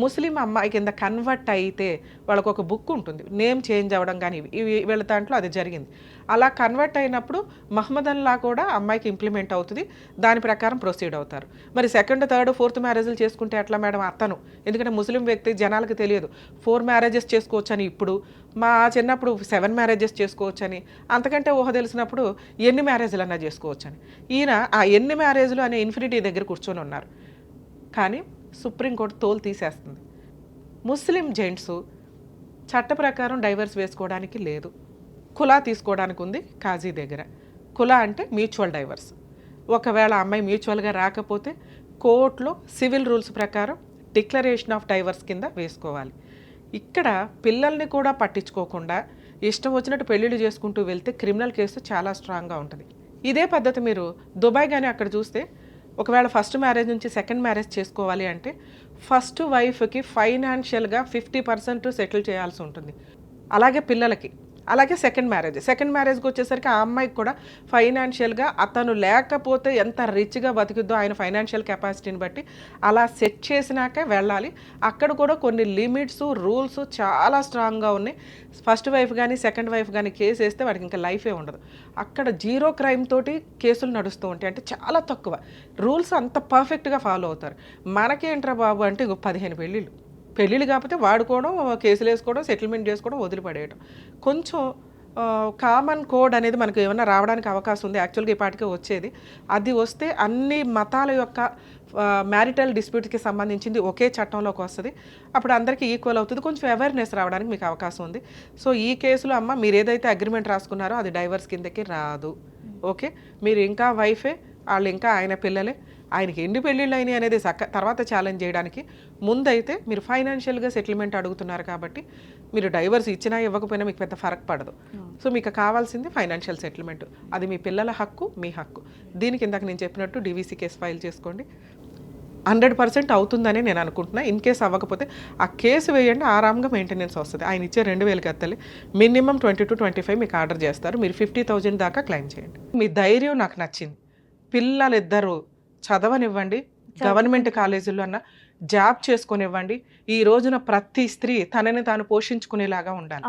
ముస్లిం అమ్మాయి కింద కన్వర్ట్ అయితే వాళ్ళకు ఒక బుక్ ఉంటుంది, నేమ్ చేంజ్ అవ్వడం కానీ ఇవి వీళ్ళ దాంట్లో అది జరిగింది. అలా కన్వర్ట్ అయినప్పుడు మహమ్మదన్లా కూడా అమ్మాయికి ఇంప్లిమెంట్ అవుతుంది, దాని ప్రకారం ప్రొసీడ్ అవుతారు. మరి 2nd, 3rd, 4th మ్యారేజ్లు చేసుకుంటే ఎట్లా మేడం అతను? ఎందుకంటే ముస్లిం వ్యక్తి జనాలకు తెలియదు 4 మ్యారేజెస్ చేసుకోవచ్చని. ఇప్పుడు మా చిన్నప్పుడు 7 మ్యారేజెస్ చేసుకోవచ్చని, అంతకంటే ఊహ తెలిసినప్పుడు ఎన్ని మ్యారేజ్లు అన్నా చేసుకోవచ్చని. ఈయన ఆ ఎన్ని మ్యారేజ్లు అనే ఇన్ఫినిటీ దగ్గర కూర్చొని ఉన్నారు. కానీ సుప్రీంకోర్టు తోలు తీసేస్తుంది. ముస్లిం జెంట్స్ చట్ట ప్రకారం డైవర్స్ వేసుకోవడానికి లేదు, కులా తీసుకోవడానికి ఉంది కాజీ దగ్గర. కులా అంటే మ్యూచువల్ డైవర్స్. ఒకవేళ అమ్మాయి మ్యూచువల్గా రాకపోతే కోర్టులో సివిల్ రూల్స్ ప్రకారం డిక్లరేషన్ ఆఫ్ డైవర్స్ కింద వేసుకోవాలి. ఇక్కడ పిల్లల్ని కూడా పట్టించుకోకుండా ఇష్టం వచ్చినట్టు పెళ్ళిళ్ళు చేసుకుంటూ వెళ్తే క్రిమినల్ కేసు చాలా స్ట్రాంగ్గా ఉంటుంది. ఇదే పద్ధతి మీరు దుబాయ్ కానీ అక్కడ చూస్తే, ఒకవేళ ఫస్ట్ మ్యారేజ్ నుంచి 2nd మ్యారేజ్ చేసుకోవాలి అంటే ఫస్ట్ వైఫ్కి ఫైనాన్షియల్గా 50% సెటిల్ చేయాల్సి ఉంటుంది. అలాగే పిల్లలకి, అలాగే 2nd మ్యారేజ్కి వచ్చేసరికి ఆ అమ్మాయికి కూడా ఫైనాన్షియల్గా అతను లేకపోతే ఎంత రిచ్గా బతికిద్దో ఆయన ఫైనాన్షియల్ కెపాసిటీని బట్టి అలా సెట్ చేసినాకే వెళ్ళాలి. అక్కడ కూడా కొన్ని లిమిట్స్, రూల్స్ చాలా స్ట్రాంగ్గా ఉన్నాయి. ఫస్ట్ వైఫ్ కానీ 2nd వైఫ్ కానీ కేసు వేస్తే వాడికి ఇంకా లైఫే ఉండదు. అక్కడ 0 క్రైమ్ తోటి కేసులు నడుస్తూ ఉంటాయి. అంటే చాలా తక్కువ రూల్స్ అంత పర్ఫెక్ట్గా ఫాలో అవుతారు. మనకేంట్రా బాబు అంటే 15 పెళ్ళిళ్ళు కాకపోతే వాడుకోవడం, కేసులు వేసుకోవడం, సెటిల్మెంట్ చేసుకోవడం, వదిలిపడేయడం. కొంచెం కామన్ కోడ్ అనేది మనకు ఏమైనా రావడానికి అవకాశం ఉంది. యాక్చువల్గా ఈ పాటికే వచ్చేది. అది వస్తే అన్ని మతాల యొక్క మ్యారిటల్ డిస్ప్యూట్కి సంబంధించింది ఒకే చట్టంలోకి వస్తుంది. అప్పుడు అందరికీ ఈక్వల్ అవుతుంది. కొంచెం అవేర్నెస్ రావడానికి మీకు అవకాశం ఉంది. సో ఈ కేసులో అమ్మ మీరు ఏదైతే అగ్రిమెంట్ రాసుకున్నారో అది డైవర్స్ కిందకి రాదు. ఓకే, మీరు ఇంకా వైఫే, వాళ్ళు ఇంకా ఆయన పిల్లలే. ఆయనకి ఎన్ని పెళ్ళిళ్ళు అయినాయి అనేది తర్వాత ఛాలెంజ్ చేయడానికి ముందైతే మీరు ఫైనాన్షియల్గా సెటిల్మెంట్ అడుగుతున్నారు కాబట్టి మీరు డైవర్స్ ఇచ్చినా ఇవ్వకపోయినా మీకు పెద్ద ఫరక్ పడదు. సో మీకు కావాల్సింది ఫైనాన్షియల్ సెటిల్మెంట్. అది మీ పిల్లల హక్కు, మీ హక్కు. దీనికి ఇందాక నేను చెప్పినట్టు DVC కేసు ఫైల్ చేసుకోండి. 100% అవుతుందని నేను అనుకుంటున్నా. ఇన్ కేసు అవ్వకపోతే ఆ కేసు వేయండి, ఆరాంగా మెయింటెనెన్స్ వస్తుంది. ఆయన ఇచ్చే 2000 కత్తలే మినిమం 20 to 25 మీకు ఆర్డర్ చేస్తారు. మీరు 50,000 దాకా క్లెయిమ్ చేయండి. మీ ధైర్యం నాకు నచ్చింది. పిల్లలిద్దరూ చదవనివ్వండి, గవర్నమెంట్ కాలేజీల్లో అన్న జాబ్ చేసుకునివ్వండి. ఈ రోజున ప్రతి స్త్రీ తనని తాను పోషించుకునేలాగా ఉండాలి.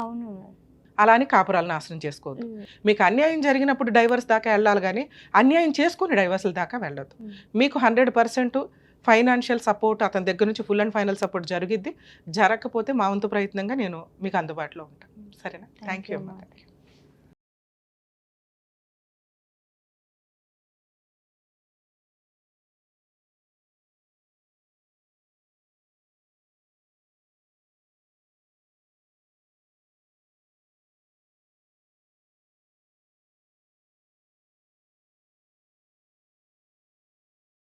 అలా అని కాపురాలు నాశనం చేసుకోవద్దు. మీకు అన్యాయం జరిగినప్పుడు డైవర్స్ దాకా వెళ్ళాలి కానీ అన్యాయం చేసుకుని డైవర్స్ల దాకా వెళ్ళొద్దు. మీకు 100% ఫైనాన్షియల్ సపోర్ట్ అతని దగ్గర నుంచి ఫుల్ అండ్ ఫైనల్ సపోర్ట్ జరిగిద్ది. జరగకపోతే మా వంతు ప్రయత్నంగా నేను మీకు అందుబాటులో ఉంటాను. సరేనా? థ్యాంక్ యూ అమ్మా.